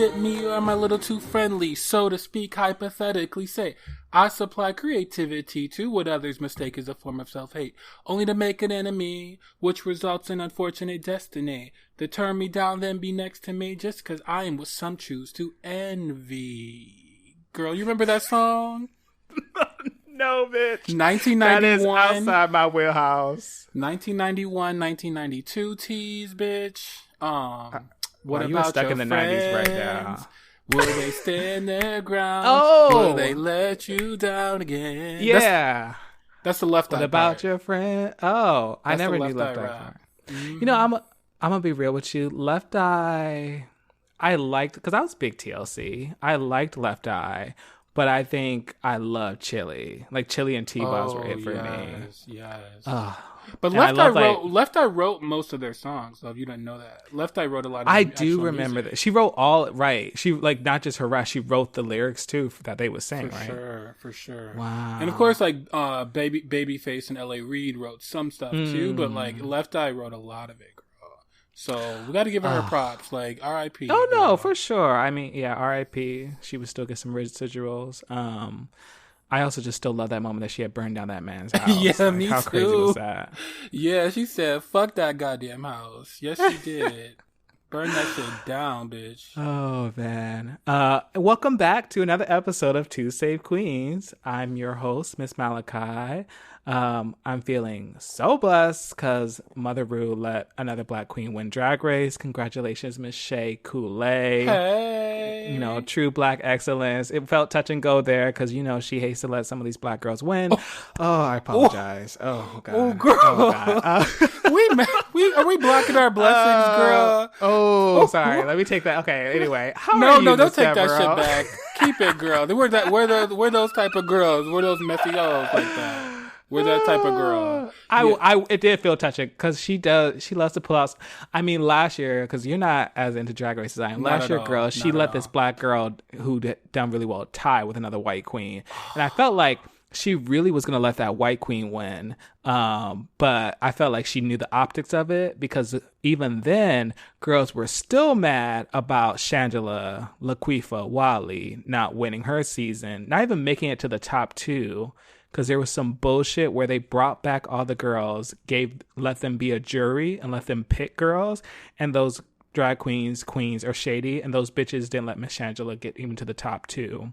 it me or am I a little too friendly? So to speak, hypothetically say, I supply creativity to what others mistake as a form of self-hate, only to make an enemy, which results in unfortunate destiny. To turn me down, then be next to me, just because I am what some choose to envy. Girl, you remember that song? No, bitch. 1991. That is outside my wheelhouse. 1991, 1992 tease, bitch. What you about stuck your in the friends? 90s right now. Will they stand their ground? Oh! Will they let you down again? Yeah. That's the Left Eye. What about part. your friend? Oh, I That's never the knew Left Eye rap. part. Mm-hmm. You know, I'm gonna be real with you. Left Eye, I liked, because I was big TLC. I liked Left Eye, but I think I love Chili. Like Chili and T-Boz were it for me. Yes. And But Left Eye love, Left Eye wrote most of their songs. So if you didn't know that, Left Eye wrote a lot of. I do remember music. that she wrote all right. She like not just her rap. She wrote the lyrics too that they would sing. For sure. Wow. And of course, like Babyface and L.A. Reid wrote some stuff too, but like Left Eye wrote a lot of it, girl. So we got to give her props. Like R.I.P. Oh no, for sure. I mean, yeah, R.I.P. She would still get some residuals. I also just still love that moment that she had burned down that man's house. Yeah, like, me how too. crazy was that? Yeah, she said, "Fuck that goddamn house." Yes, she did. Burn that shit down, bitch. Oh man. Welcome back to another episode of Two Save Queens. I'm your host, Miss Malachi. I'm feeling so blessed because Mother Rue let another Black queen win Drag Race. Congratulations, Miss Shea Coulee. Hey. You know, true Black excellence. It felt touch and go there because, you know, she hates to let some of these Black girls win. Oh, I apologize. Oh, God. Oh, girl. Oh, God. Are we blocking our blessings, girl? Oh, sorry. Let me take that. Okay, anyway. How are you, No, don't Miss take that Devereaux? shit back. Keep it, girl. We're those type of girls. We're those messy hoes like that. We're that type of girl. It did feel touching because she loves to pull out. I mean, last year, because you're not as into Drag Race as I am. Last year, girl, she let this Black girl who done really well tie with another white queen, and I felt like she really was gonna let that white queen win. But I felt like she knew the optics of it because even then, girls were still mad about Shangela Laquifa Wally not winning her season, not even making it to the top 2. Because there was some bullshit where they brought back all the girls, let them be a jury and let them pick girls, and those drag queens are shady, and those bitches didn't let Miss Shangela get even to the top 2.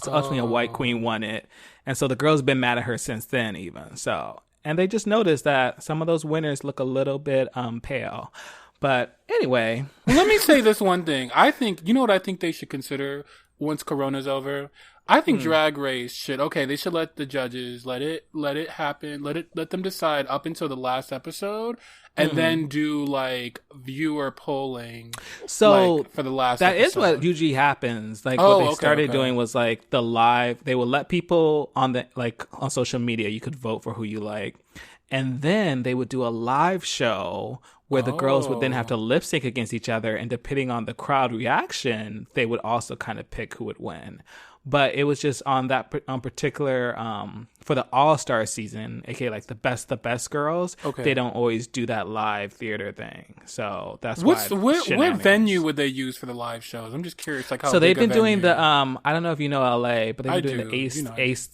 So ultimately a white queen won it. And so the girls been mad at her since then even. So, and they just noticed that some of those winners look a little bit pale. But anyway. Let me say this one thing. I think, you know what I think they should consider once Corona's over? I think Drag Race they should let the judges let it happen, let them decide up until the last episode, and then do like viewer polling. So like, for the last that episode. is what usually happens. Like what they started doing was like the live. They would let people on social media. You could vote for who you like, and then they would do a live show where the girls would then have to lip sync against each other, and depending on the crowd reaction, they would also kind of pick who would win. But it was just on that particular for the All-Star season, aka like the best girls. Okay. They don't always do that live theater thing, so that's what venue would they use for the live shows? I'm just curious, like how. So they've been doing the I don't know if you know LA, but they've been doing the Ace.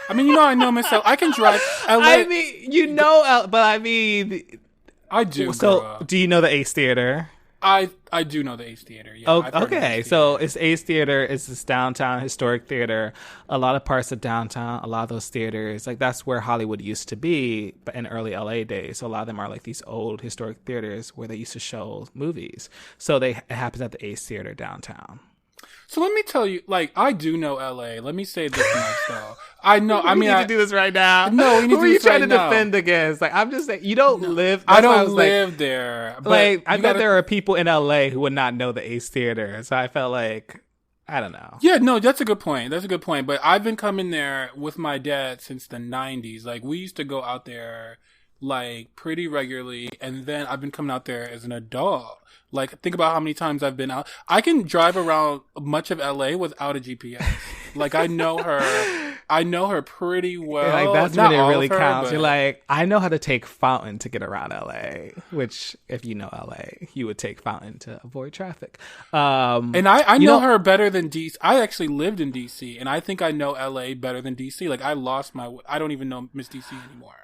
I mean, I know myself. I can drive. LA. I mean, but I mean, I do. So, girl. Do you know the Ace Theater? I do know the Ace Theater. Yeah, okay. So it's Ace Theater. It's this downtown historic theater. A lot of parts of downtown, a lot of those theaters, like that's where Hollywood used to be, but in early LA days. So a lot of them are like these old historic theaters where they used to show movies. So it happens at the Ace Theater downtown. So let me tell you, like, I do know LA. Let me say this much, though. I know. I mean, we need to do this right now. No, we need Who to are do you this trying right to now. defend against? Like, I'm just saying, you don't live. I don't live there. But like, I bet there are people in LA who would not know the Ace Theater. So I felt like, I don't know. Yeah, no, that's a good point. But I've been coming there with my dad since the 90s. Like, we used to go out there, like, pretty regularly. And then I've been coming out there as an adult. Like, think about how many times I've been out. I can drive around much of LA without a GPS. Like, I know her. I know her pretty well. Yeah, like that's Not when it all really of her, counts. but... You're like, I know how to take Fountain to get around LA, which if you know LA, you would take Fountain to avoid traffic. And I know her better than DC. I actually lived in DC, and I think I know LA better than DC. Like I don't even know Miss DC anymore.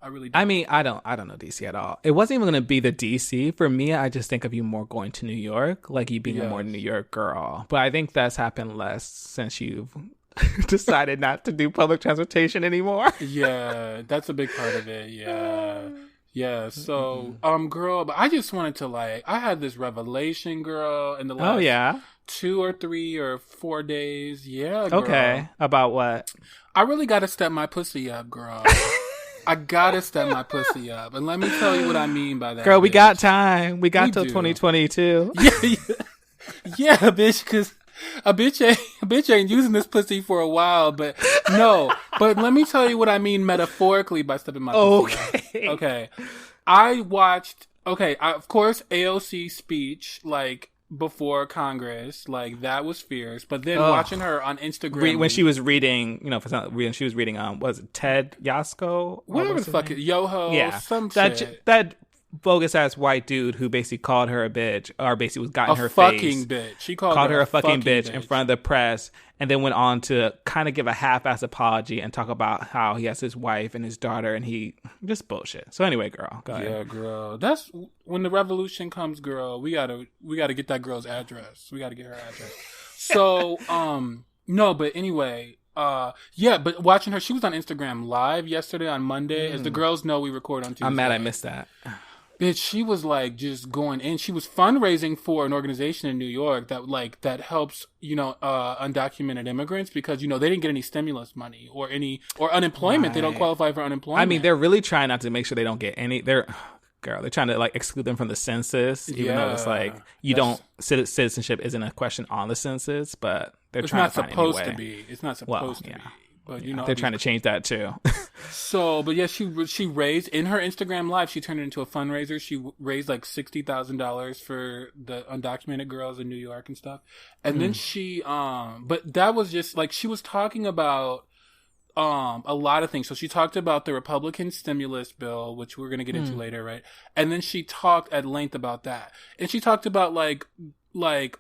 I really don't. I mean, I don't know DC at all. It wasn't even going to be the DC. For me, I just think of you more going to New York, like you being a more New York girl. But I think that's happened less since you've decided not to do public transportation anymore. Yeah, that's a big part of it. Yeah. So, girl, but I just wanted to I had this revelation, girl, in the last 2 or 3 or 4 days. Yeah, girl. Okay. About what? I really got to step my pussy up, girl. I gotta step my pussy up, and let me tell you what I mean by that. Girl, we bitch. got time. We got till 2022. Yeah, bitch. Because a bitch ain't using this pussy for a while, but no. But let me tell you what I mean metaphorically by stepping my pussy up. Okay. I watched. Okay, of course, AOC speech before Congress, that was fierce. But then watching her on Instagram when she was reading, when she was reading, was it Ted Yasko? Whatever the fuck, Yoho, some shit. That bogus ass white dude who basically called her a bitch, or basically was got in her fucking face. Bitch. She called her a fucking bitch in front of the press, and then went on to kind of give a half-ass apology and talk about how he has his wife and his daughter, and he just bullshit. So anyway, girl, go ahead. Yeah, girl. That's when the revolution comes, girl. We gotta get that girl's address. We gotta get her address. So, no, but anyway. But watching her, she was on Instagram Live yesterday on Monday. As the girls know, we record on Tuesday. I'm mad I missed that. Bitch, she was just going in. She was fundraising for an organization in New York that helps, undocumented immigrants because, they didn't get any stimulus money or unemployment. Right. They don't qualify for unemployment. I mean, they're really trying not to make sure they don't get any. They're trying to exclude them from the census, even though it's citizenship isn't a question on the census, but they're trying to find any way. It's not supposed to be. It's not supposed to be. But they're trying to change that too. So, but yeah, she raised in her Instagram Live. She turned it into a fundraiser. She raised $60,000 for the undocumented girls in New York and stuff. And then she, but that was just she was talking about a lot of things. So she talked about the Republican stimulus bill, which we're gonna get into later, right? And then she talked at length about that, and she talked about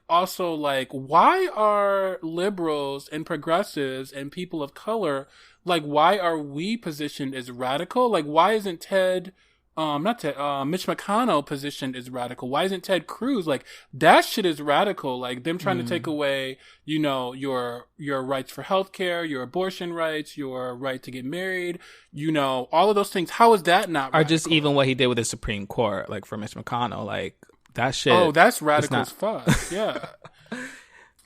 also why are liberals and progressives and people of color why are we positioned as radical? Why isn't Mitch McConnell positioned as radical? Why isn't Ted Cruz that shit is radical? Them trying to take away your rights for healthcare, your abortion rights, your right to get married, all of those things. How is that not radical? Or just even what he did with the Supreme Court, for Mitch McConnell, that shit. Oh, that's radical as fuck. Yeah.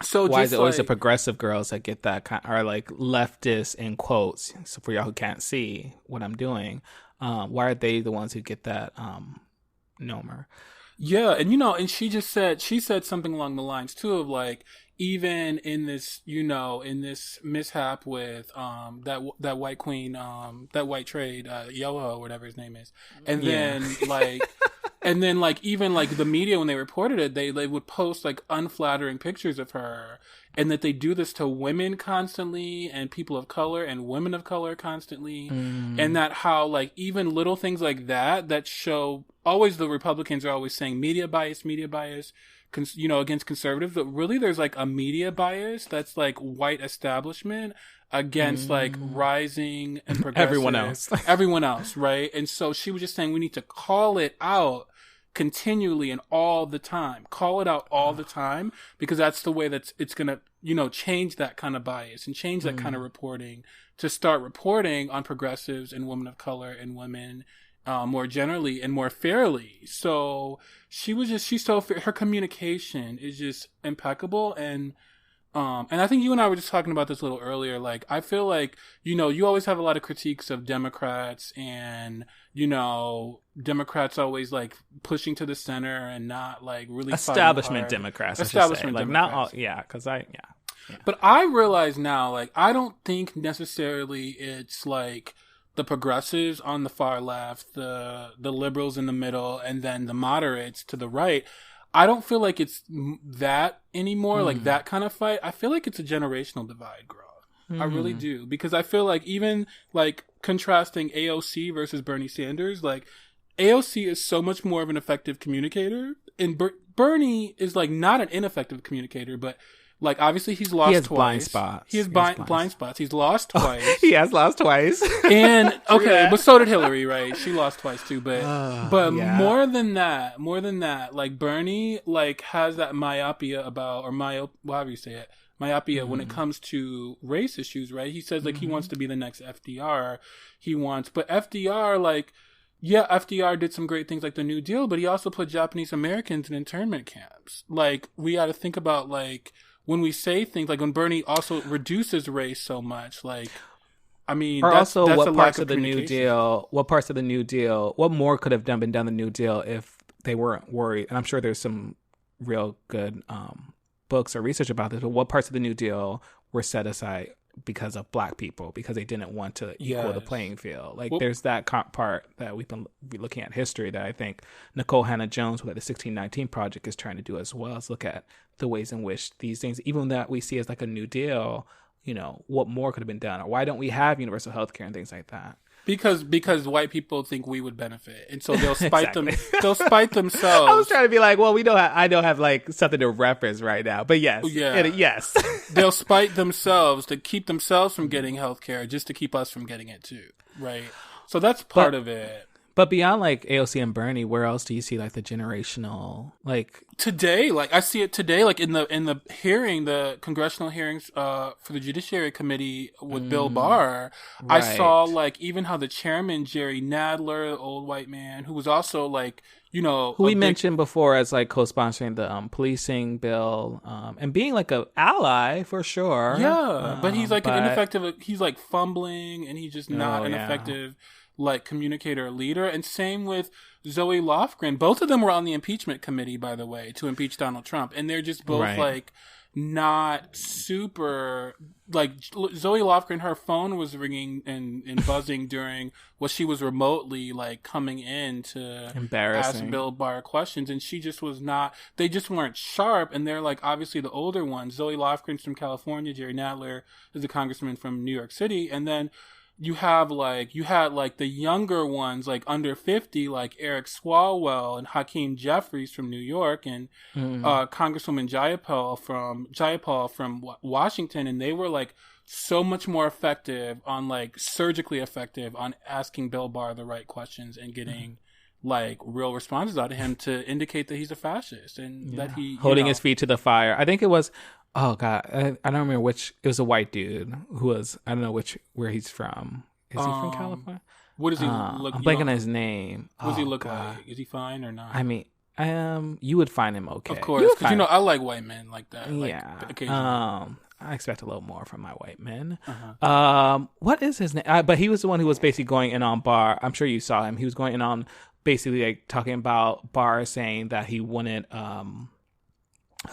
So why is it always the progressive girls that get that kind, or leftist in quotes? So for y'all who can't see what I'm doing, why are they the ones who get that nomer? Yeah, and and she said something along the lines too of even in this in this mishap with that white queen, that white trade, Yoho, whatever his name is, and then and then even the media, when they reported it, they would post unflattering pictures of her, and that they do this to women constantly and people of color and women of color constantly, and that how even little things that show always the Republicans are always saying media bias, against conservatives, but really there's a media bias that's white establishment against rising and progressive everyone else, right? And so she was just saying we need to call it out continually and all the time. Call it out all the time, because that's the way that it's gonna change that kind of bias and change that kind of reporting, to start reporting on progressives and women of color and women more generally and more fairly. So her communication is just impeccable. And I think you and I were just talking about this a little earlier. I feel you always have a lot of critiques of Democrats, and Democrats always pushing to the center and not really establishment Democrats. Establishment Democrats. Not all, because yeah. But I realize now, I don't think necessarily it's the progressives on the far left, the liberals in the middle, and then the moderates to the right. I don't feel like it's that anymore, that kind of fight. I feel like it's a generational divide, girl. I really do. Because I feel like even like contrasting AOC versus Bernie Sanders, like AOC is so much more of an effective communicator, and Bernie is like not an ineffective communicator, but like obviously he's lost twice. He has blind spots. He has blind spots. He's lost twice. He has lost twice. And okay, but so did Hillary, right? She lost twice too. But more than that, like Bernie like has that myopia about however you say it. Myopia when it comes to race issues, right? He says like he wants to be the next FDR. But FDR like. Yeah, FDR did some great things like the New Deal, but he also put Japanese Americans in internment camps. Like, we got to think about, like, when we say things, like when Bernie also reduces race so much, like, I mean, or that's also what parts of the New Deal, what more could have been done in the New Deal if they weren't worried? And I'm sure there's some real good books or research about this, but what parts of the New Deal were set aside because of Black people, because they didn't want to equal the playing field. Like there's that part that we've been looking at history that I think Nicole Hannah-Jones with the 1619 Project is trying to do as well, as look at the ways in which these things, even that we see as like a New Deal, you know, what more could have been done, or why don't we have universal health care and things like that? Because white people think we would benefit, and so they'll spite them. They'll spite themselves. I was trying to be like, well, I don't have like something to reference right now, but yes, yes, they'll spite themselves to keep themselves from getting health care, just to keep us from getting it too, right? So that's part of it. But beyond like AOC and Bernie, where else do you see like the generational like today? Like I see it today, like in the hearing, the congressional hearings for the Judiciary Committee with Bill Barr. Right. I saw like even how the chairman Jerry Nadler, the old white man, who was also like, you know, who we mentioned before as like co-sponsoring the policing bill and being like a ally for sure. Yeah, but he's like an ineffective. He's like fumbling, and he's just not an effective like communicator or leader. And same with Zoe Lofgren. Both of them were on the impeachment committee, by the way, to impeach Donald Trump, and they're just both like not super like Zoe Lofgren. Her phone was ringing and buzzing during what she was remotely like coming in to ask Bill Barr questions, and she just was not. They just weren't sharp, and they're like obviously the older ones. Zoe Lofgren's from California. Jerry Nadler is a congressman from New York City, and then you had the younger ones, like under 50, like Eric Swalwell and Hakeem Jeffries from New York, and Congresswoman Jayapal from Washington, and they were like so much more effective on like surgically effective on asking Bill Barr the right questions and getting like real responses out of him to indicate that he's a fascist and that he holding his feet to the fire. I think it was. Oh God, I don't remember which. It was a white dude who was. I don't know where he's from. Is he from California? What does he look? I'm blanking on his name. What does he look like? Is he fine or not? I mean, you would find him okay. Of course, because you know I like white men like that. Like, occasionally. I expect a little more from my white men. What is his name? But he was the one who was basically going in on Barr. I'm sure you saw him. He was going in on basically like talking about Barr saying that he wanted.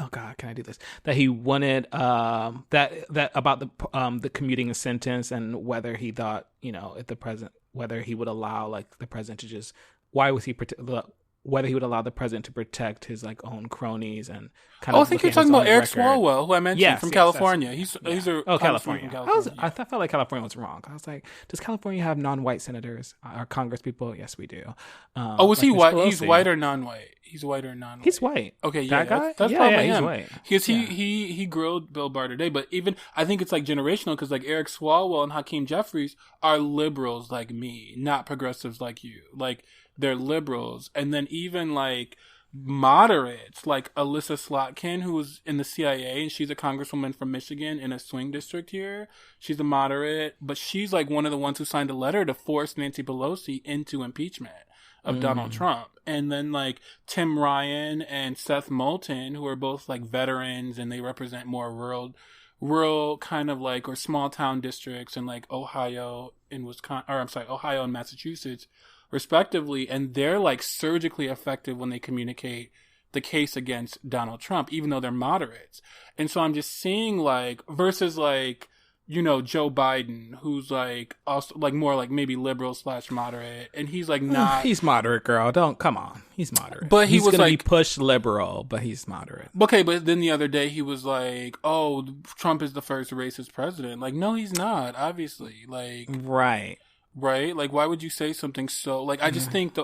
Oh God, can I do this? That he wanted that about the commuting a sentence, and whether he thought, you know, if the president, whether he would allow like the president to just whether he would allow the president to protect his like own cronies and kind of. I think you're talking about Eric Swalwell, who I mentioned from California. He's a California. From California. I felt like California was wrong. I was like, does California have non-white senators or Congress people? Yes, we do. Was he white? He's white or non-white? He's white or non-white? He's white. Okay, yeah, that guy. That's probably him. He's white. Because he grilled Bill Barr today, but even I think it's like generational because like Eric Swalwell and Hakeem Jeffries are liberals like me, not progressives like you. Like they're liberals, and then even like moderates like Alyssa Slotkin, who was in the CIA, and she's a congresswoman from Michigan in a swing district here. She's a moderate, but she's like one of the ones who signed a letter to force Nancy Pelosi into impeachment of Donald Trump. And then like Tim Ryan and Seth Moulton, who are both like veterans, and they represent more rural kind of like or small town districts in like Ohio and Massachusetts respectively, and they're like surgically effective when they communicate the case against Donald Trump, even though they're moderates. And so I'm just seeing like versus like Joe Biden, who's like also like more like maybe liberal / moderate, and he's like not. He's moderate, girl. Don't come on. He's moderate, but he's gonna like be pushed liberal, but he's moderate. Okay, but then the other day he was like, "Oh, Trump is the first racist president." Like, no, he's not. Obviously, like right. Like, why would you say something so like? I just think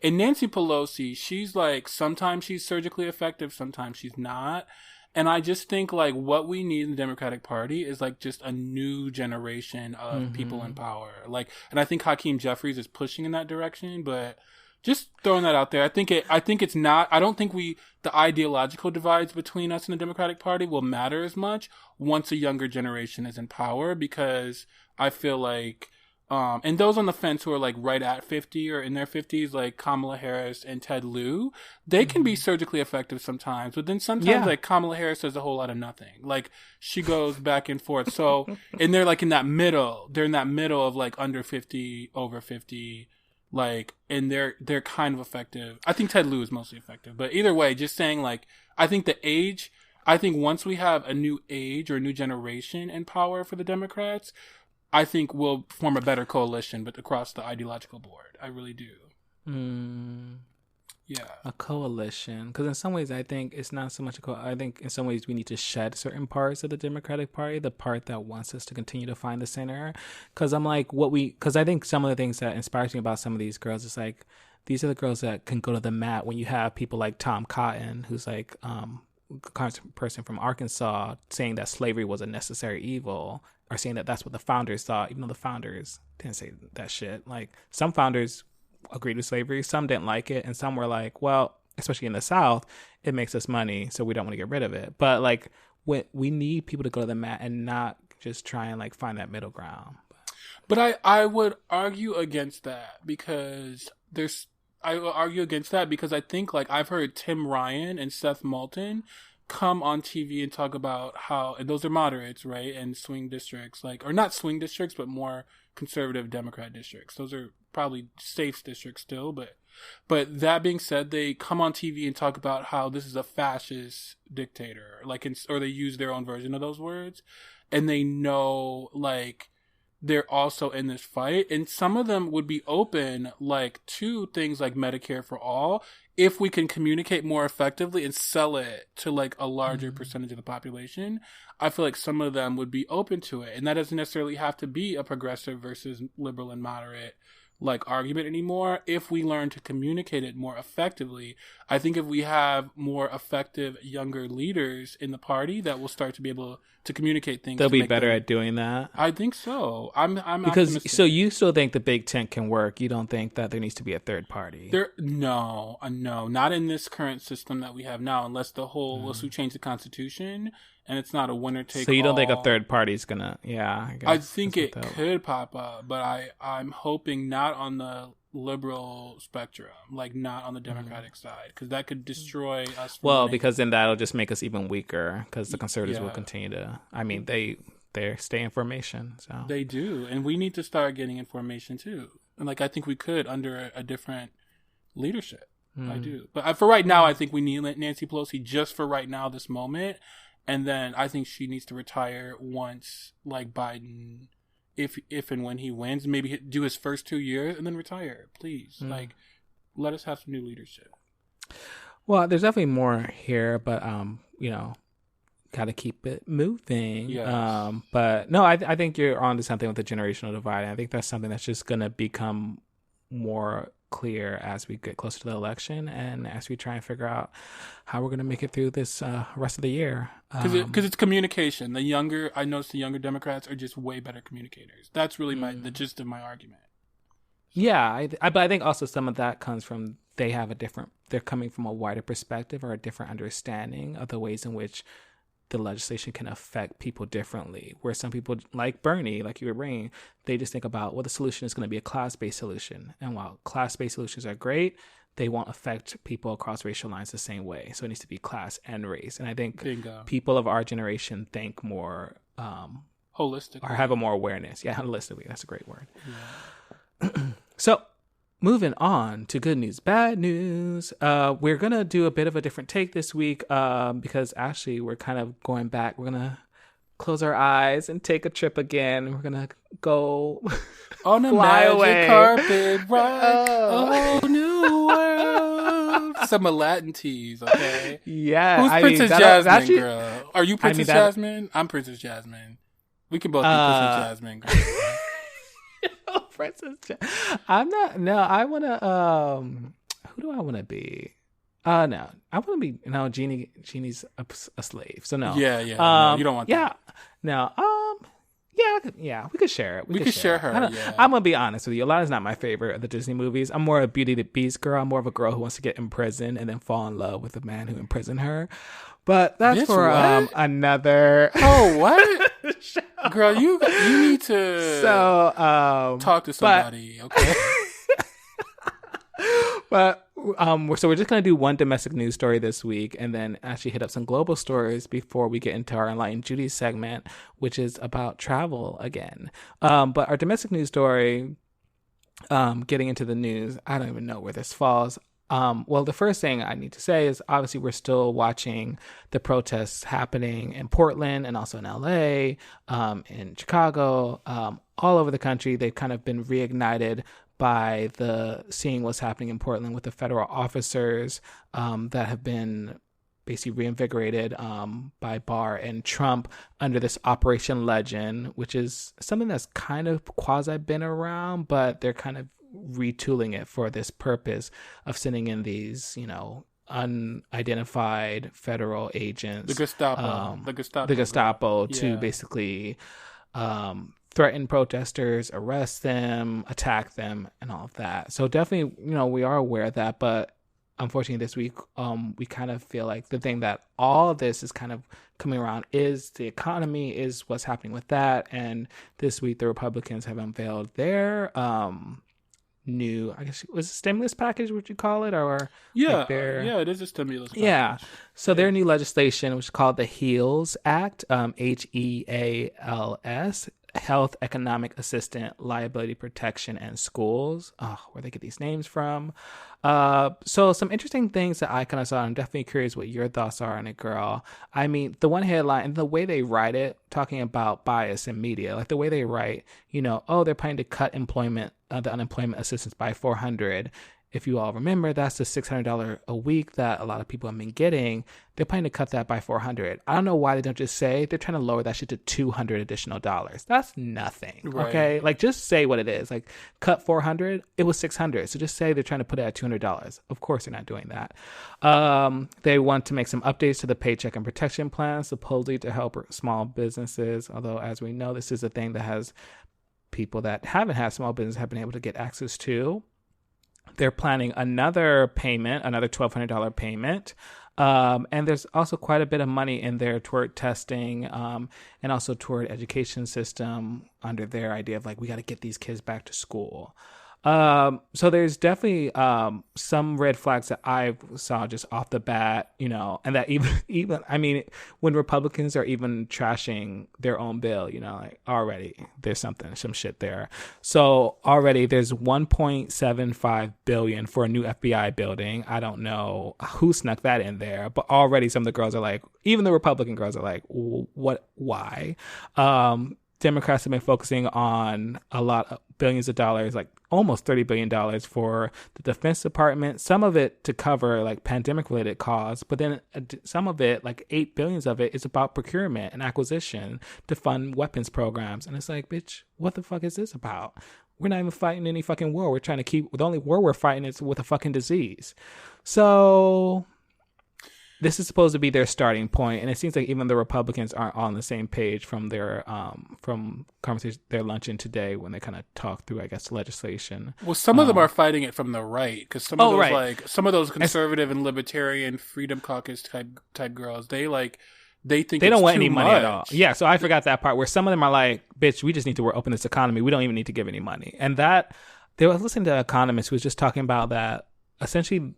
and Nancy Pelosi, she's like sometimes she's surgically effective, sometimes she's not. And I just think, like, what we need in the Democratic Party is, like, just a new generation of people in power. Like, and I think Hakeem Jeffries is pushing in that direction, but just throwing that out there. I think it's not, I don't think the ideological divides between us and the Democratic Party will matter as much once a younger generation is in power, because I feel like, and those on the fence who are like right at 50 or in their 50s, like Kamala Harris and Ted Lieu, they can be surgically effective sometimes, but then sometimes like Kamala Harris does a whole lot of nothing. Like she goes back and forth. So, and they're like in that middle of like under 50, over 50, like, and they're kind of effective. I think Ted Lieu is mostly effective, but either way, just saying, like, I think once we have a new age or a new generation in power for the Democrats, I think we'll form a better coalition, but across the ideological board. I really do. Yeah. A coalition. Because in some ways, I think it's not so much I think in some ways we need to shed certain parts of the Democratic Party, the part that wants us to continue to find the center. Because I'm like, because I think some of the things that inspires me about some of these girls is like, these are the girls that can go to the mat when you have people like Tom Cotton, who's like a person from Arkansas, saying that slavery was a necessary evil, or saying that that's what the founders thought, even though the founders didn't say that shit. Like, some founders agreed with slavery, some didn't like it, and some were like, well, especially in the South, it makes us money, so we don't want to get rid of it. But like, we need people to go to the mat and not just try and like find that middle ground. But I would argue against that, because I think, like, I've heard Tim Ryan and Seth Moulton come on TV and talk about how, and those are moderates, right? And swing districts, like, or not swing districts, but more conservative Democrat districts. Those are probably safe districts still, but that being said, they come on TV and talk about how this is a fascist dictator, like, or they use their own version of those words, and they know, like, they're also in this fight, and some of them would be open, like, to things like Medicare for all, if we can communicate more effectively and sell it to like a larger percentage of the population. I feel like some of them would be open to it, and that doesn't necessarily have to be a progressive versus liberal and moderate like argument anymore. If we learn to communicate it more effectively, I think if we have more effective younger leaders in the party, that will start to be able to communicate things. They'll be better at doing that. I think so. I'm because optimistic. So you still think the Big Tent can work? You don't think that there needs to be a third party? No, not in this current system that we have now. Unless unless we change the Constitution and it's not a winner take all. So you don't think a third party is gonna? Yeah, I think it could pop up, but I'm hoping not on the liberal spectrum, like not on the Democratic side, because that could destroy us. Well, because then that'll just make us even weaker, because the conservatives will continue to. I mean, they stay in formation, so they do, and we need to start getting in formation too. And like, I think we could under a different leadership. I do, but for right now, I think we need Nancy Pelosi just for right now, this moment, and then I think she needs to retire once, like Biden. If and when he wins, maybe do his first 2 years and then retire, please. Like, let us have some new leadership. Well, there's definitely more here, but got to keep it moving. Yes. But no, I think you're onto something with the generational divide. I think that's something that's just going to become more clear as we get closer to the election and as we try and figure out how we're going to make it through this rest of the year. Because it's communication. I noticed the younger Democrats are just way better communicators. That's really the gist of my argument. Yeah, but I think also some of that comes from they're coming from a wider perspective or a different understanding of the ways in which the legislation can affect people differently, where some people like Bernie, like you were bringing, they just think about, well, the solution is going to be a class-based solution. And while class-based solutions are great, they won't affect people across racial lines the same way. So it needs to be class and race. And I think people of our generation think more holistically, or have a more awareness. Yeah, holistically. That's a great word. Yeah. So moving on to good news, bad news. We're going to do a bit of a different take this week because actually we're kind of going back. We're going to close our eyes and take a trip again. We're gonna go on a magic carpet ride. Oh, new world. Some Aladdin teas, okay? Yeah. Who's Princess Jasmine, girl? Are you Princess Jasmine? I'm Princess Jasmine. We can both be Princess Jasmine, girl. Princess I'm not. No, I want to. Who do I want to be? No, I want to be. No, Genie's a slave. So no. Yeah. No, you don't want that. No. Yeah. We could share it. We could share her. I'm gonna be honest with you. Aladdin's not my favorite of the Disney movies. I'm more a Beauty and the Beast girl. I'm more of a girl who wants to get imprisoned and then fall in love with the man who imprisoned her. But that's for another. Oh, what? Girl, you need to talk to somebody, okay? But so we're just gonna do one domestic news story this week, and then actually hit up some global stories before we get into our Enlightened Judies segment, which is about travel again. But our domestic news story, getting into the news, I don't even know where this falls. Well, the first thing I need to say is obviously we're still watching the protests happening in Portland and also in LA, in Chicago, all over the country. They've kind of been reignited by seeing what's happening in Portland with the federal officers that have been basically reinvigorated by Barr and Trump under this Operation Legend, which is something that's kind of quasi been around, but they're kind of retooling it for this purpose of sending in these, unidentified federal agents, the Gestapo to basically threaten protesters, arrest them, attack them, and all of that. So definitely, we are aware of that, but unfortunately this week, we kind of feel like the thing that all of this is kind of coming around is the economy, is what's happening with that. And this week, the Republicans have unveiled their new, I guess, was it stimulus package, would you call it? Or it is a stimulus package. Yeah. So their new legislation, which is called the HEALS Act, HEALS, Health, Economic Assistance, Liability Protection, and Schools. Where they get these names from. So some interesting things that I kind of saw. I'm definitely curious what your thoughts are on it, girl. I mean, the one headline and the way they write it, talking about bias in media, like the way they write, they're planning to cut the unemployment assistance by $400. If you all remember, that's the $600 a week that a lot of people have been getting. They're planning to cut that by $400. I don't know why they don't just say they're trying to lower that shit to $200 additional dollars. That's nothing. Right. Okay, like just say what it is. Like cut $400, it was $600. So just say they're trying to put it at $200. Of course, they're not doing that. They want to make some updates to the Paycheck and Protection Plan, supposedly to help small businesses. Although, as we know, this is a thing that has people that haven't had small business have been able to get access to. They're planning another payment, another $1,200 payment. And there's also quite a bit of money in there toward testing and also toward education system under their idea of like, we got to get these kids back to school. So there's definitely some red flags that I saw just off the bat, and that even I mean, when Republicans are even trashing their own bill, like already there's some shit there. So already there's $1.75 billion for a new FBI building. I don't know who snuck that in there, but already some of the girls are like, even the Republican girls are like, what, why? Democrats have been focusing on a lot of billions of dollars, like almost $30 billion for the Defense Department, some of it to cover like pandemic related costs, but then some of it, like $8 billion of it, is about procurement and acquisition to fund weapons programs. And it's like, bitch, what the fuck is this about? We're not even fighting any fucking war. We're trying to keep, the only war we're fighting is with a fucking disease. So this is supposed to be their starting point, and it seems like even the Republicans aren't on the same page from their conversation, their luncheon today, when they kind of talk through, I guess, legislation. Well, some of them are fighting it from the right, because some of those conservative and libertarian Freedom Caucus type girls, they think they don't want any money much. At all. Yeah, so I forgot that part where some of them are like, "Bitch, we just need to open this economy. We don't even need to give any money." And that they were listening to an economist who was just talking about that essentially.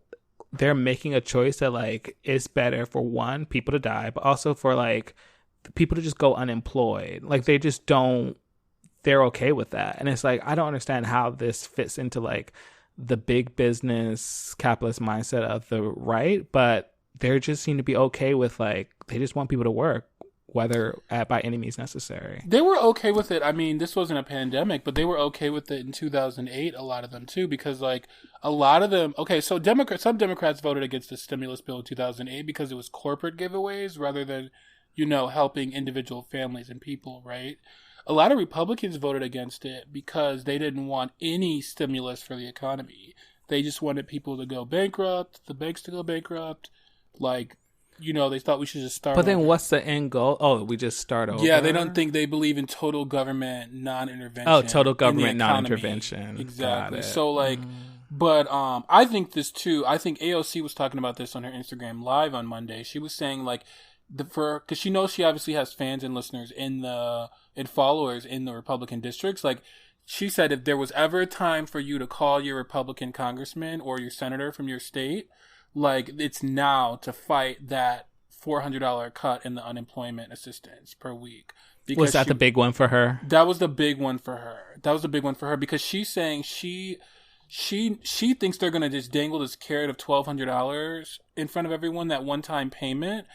They're making a choice that like it's better for one, people to die, but also for like people to just go unemployed. Like they just don't, they're okay with that. And it's like, I don't understand how this fits into like the big business capitalist mindset of the right, but they just seem to be okay with like, they just want people to work. whether by any means necessary. They were okay with it. I mean, this wasn't a pandemic, but they were okay with it in 2008, a lot of them too, because like a lot of them, okay, so some Democrats voted against the stimulus bill in 2008 because it was corporate giveaways rather than, helping individual families and people, right? A lot of Republicans voted against it because they didn't want any stimulus for the economy. They just wanted people to go bankrupt, the banks to go bankrupt, like, they thought we should just start But then over. what's the end goal? Oh, we just start over? Yeah, they believe in total government non-intervention. Oh, total government non-intervention. Exactly. So, like, but I think this too. I think AOC was talking about this on her Instagram Live on Monday. She was saying, like, because she knows she obviously has fans and listeners and followers in the Republican districts. Like, she said if there was ever a time for you to call your Republican congressman or your senator from your state, like, it's now to fight that $400 cut in the unemployment assistance per week. Because was that the big one for her? That was the big one for her. Because she's saying she thinks they're going to just dangle this carrot of $1,200 in front of everyone, that one-time payment,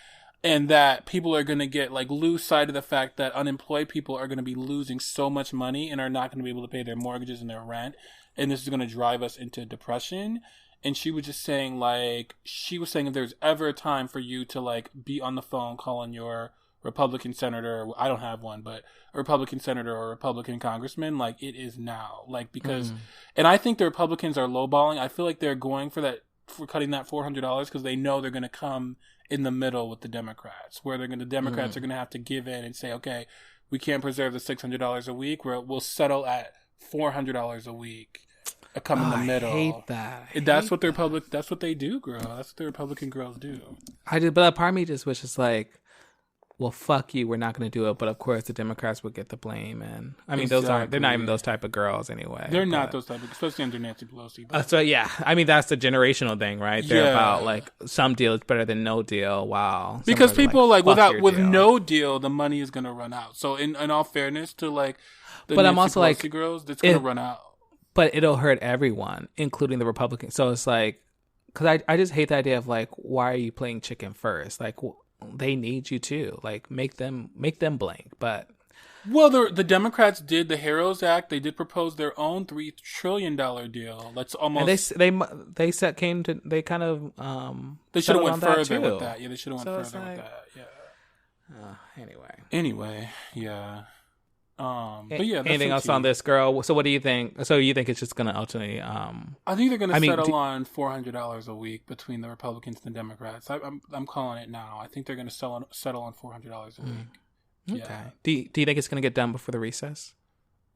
and that people are going to get, like, lose sight of the fact that unemployed people are going to be losing so much money and are not going to be able to pay their mortgages and their rent. And this is going to drive us into depression. And she was just saying, like, if there's ever a time for you to, like, be on the phone calling your Republican senator, I don't have one, but a Republican senator or a Republican congressman, like, it is now. Like, because, and I think the Republicans are lowballing. I feel like they're going for cutting that $400 because they know they're going to come in the middle with the Democrats, where the Democrats are going to have to give in and say, okay, we can't preserve the $600 a week, we'll settle at $400 a week. Come in the middle. I hate that. That's what they do, girl. That's what the Republican girls do. But part of me just wishes, like, well, fuck you, we're not going to do it. But of course, the Democrats would get the blame, and I mean, they're not even those type of girls anyway. They're not those type of, especially under Nancy Pelosi. So yeah, I mean, that's the generational thing, right? They're about, like, some deal is better than no deal. Wow. Because people like with no deal, the money is going to run out. So in all fairness to, like, the Nancy Pelosi girls, it's going to run out. But it'll hurt everyone, including the Republicans. So it's like, because I just hate the idea of, like, why are you playing chicken first? Like, they need you too. Like, make them blank. But well, the Democrats did the HEROES Act. They did propose their own $3 trillion deal. That's almost. And they kind of they should have went further with that. Yeah, they should have went further with that. Yeah. Anyway, yeah. But yeah, anything else on this, girl? So what do you think? So you think it's just going to ultimately I think they're going to settle on $400 a week between the Republicans and the Democrats. I'm calling it now. I think they're going to settle on $400 a week. Okay. Yeah. Do you think it's going to get done before the recess?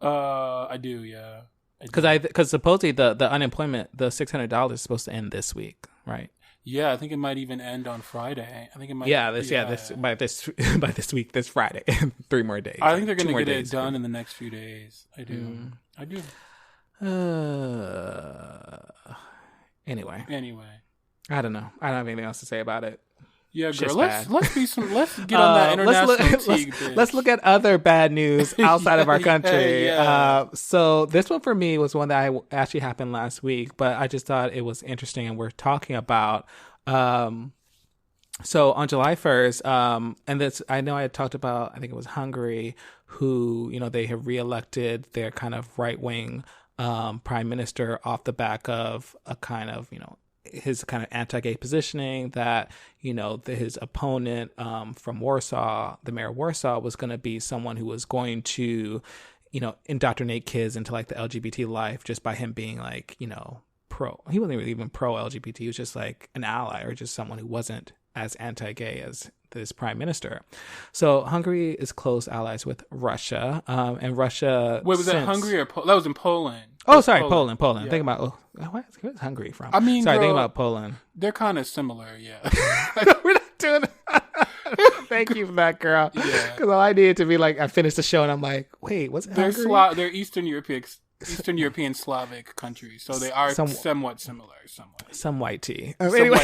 I do, yeah. Because supposedly the unemployment, the $600 is supposed to end this week, right? Yeah, I think it might even end on Friday. I think it might. By this week, this Friday, 3 more days. I think they're going to get it done in the next few days. I do. Anyway, I don't know. I don't have anything else to say about it. Yeah, girl. Let's get on that international let's look at other bad news outside of our country. Yeah. So this one for me was one that actually happened last week, but I just thought it was interesting, and we're talking about. So on July 1st, and this I know I had talked about. I think it was Hungary, who they have reelected their kind of right wing prime minister off the back of a kind of his kind of anti-gay positioning that, his opponent from Warsaw, the mayor of Warsaw, was going to be someone who was going to, indoctrinate kids into, like, the LGBT life just by him being, like, pro. He wasn't even pro-LGBT. He was just, like, an ally or just someone who wasn't as anti-gay as this prime minister. So Hungary is close allies with Russia, and Russia. Wait, was that Hungary or that was in Poland? Oh, sorry, Poland. Yeah. Think about where's Hungary from? I mean, sorry, think about Poland. They're kind of similar, yeah. We're not doing it. Thank you for that, girl. Yeah, because all I needed to be like, I finished the show and I'm like, wait, what's Hungary? They're Eastern European Slavic countries, so they are somewhat similar. Some white tea. Anyway.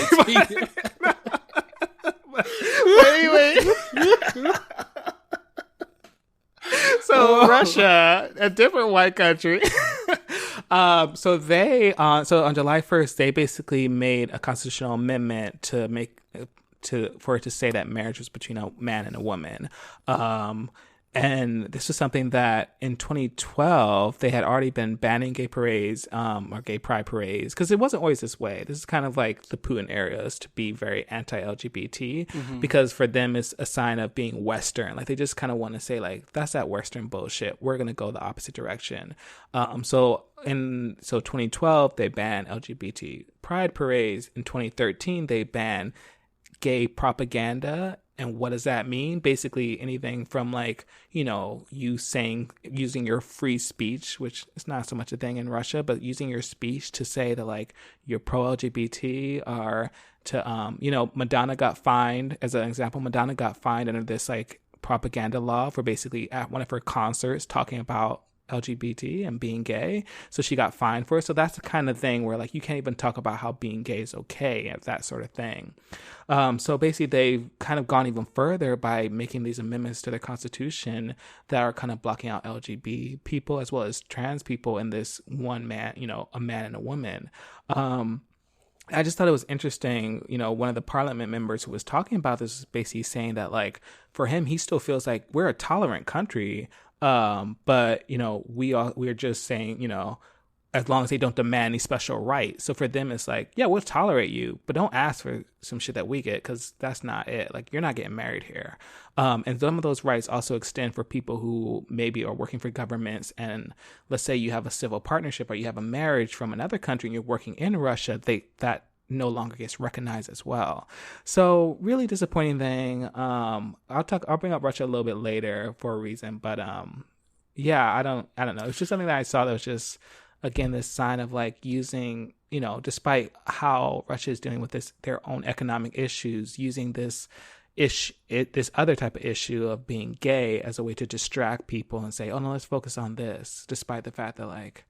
So Russia, a different white country. So on July 1st, they basically made a constitutional amendment to for it to say that marriage was between a man and a woman. And this was something that in 2012, they had already been banning gay parades or gay pride parades, because it wasn't always this way. This is kind of like the Putin era, is to be very anti-LGBT, because for them it's a sign of being Western. Like, they just kind of want to say, like, that's that Western bullshit. We're going to go the opposite direction. So 2012, they banned LGBT pride parades. In 2013, they banned gay propaganda. And what does that mean? Basically anything from, like, you know, using your free speech, which is not so much a thing in Russia, but using your speech to say that, like, you're pro-LGBT, or to, you know, Madonna got fined, as an example. Madonna got fined under this, like, propaganda law for basically at one of her concerts talking about LGBT and being gay. So she got fined for it. So that's the kind of thing where, like, you can't even talk about how being gay is okay, that sort of thing. So basically they've kind of gone even further by making these amendments to the Constitution that are kind of blocking out LGBT people as well as trans people in this one man, you know, a man and a woman. I just thought it was interesting. You know, one of the parliament members who was talking about this was basically saying that, like, for him, he still feels like we're a tolerant country. But, you know, we're just saying, you know, as long as they don't demand any special rights. So for them, it's like, yeah, we'll tolerate you, but don't ask for some shit that we get, because that's not it. Like, you're not getting married here. And some of those rights also extend for people who maybe are working for governments. And let's say you have a civil partnership or you have a marriage from another country and you're working in Russia, that no longer gets recognized as well. So really disappointing thing. I'll bring up Russia a little bit later for a reason, but yeah, I don't know. It's just something that I saw that was just, again, this sign of, like, using, you know, despite how Russia is dealing with their own economic issues, using this other type of issue of being gay as a way to distract people and say, oh no, let's focus on this, despite the fact that, like,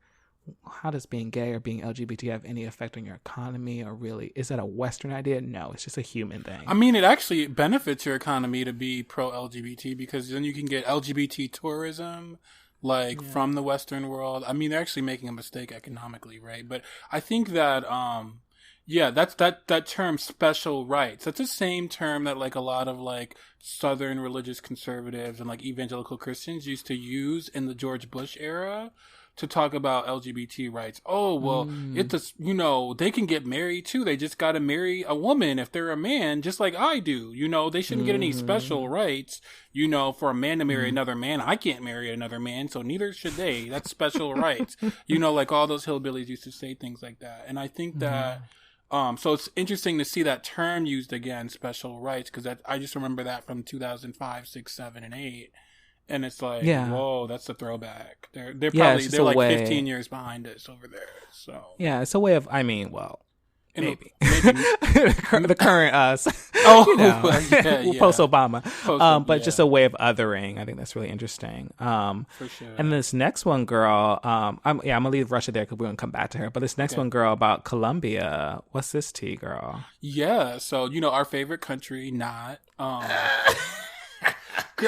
how does being gay or being LGBT have any effect on your economy? Or really, is that a Western idea? No, it's just a human thing. I mean, it actually benefits your economy to be pro-LGBT, because then you can get LGBT tourism, like, from the Western world. I mean, they're actually making a mistake economically, right? But I think that, that's that term, special rights. That's the same term that, like, a lot of, like, Southern religious conservatives and, like, evangelical Christians used to use in the George Bush era to talk about LGBT rights. Oh, well, you know, they can get married too. They just got to marry a woman if they're a man, just like I do. You know, they shouldn't get any special rights, you know, for a man to marry another man. I can't marry another man, so neither should they. That's special rights. You know, like all those hillbillies used to say things like that. And I think that, so it's interesting to see that term used again, special rights, because I just remember that from 2005, 6, 7, and 8. And it's like, whoa, that's a throwback. They're like 15 years behind us over there. So yeah, it's a way of, I mean, well, maybe. The current us. Oh, you know, post Obama. But just a way of othering. I think that's really interesting. For sure. And this next one, girl, I'm gonna leave Russia there because we're gonna come back to her. But this next one, girl, about Colombia. What's this tea, girl? Yeah. So, you know, our favorite country, not.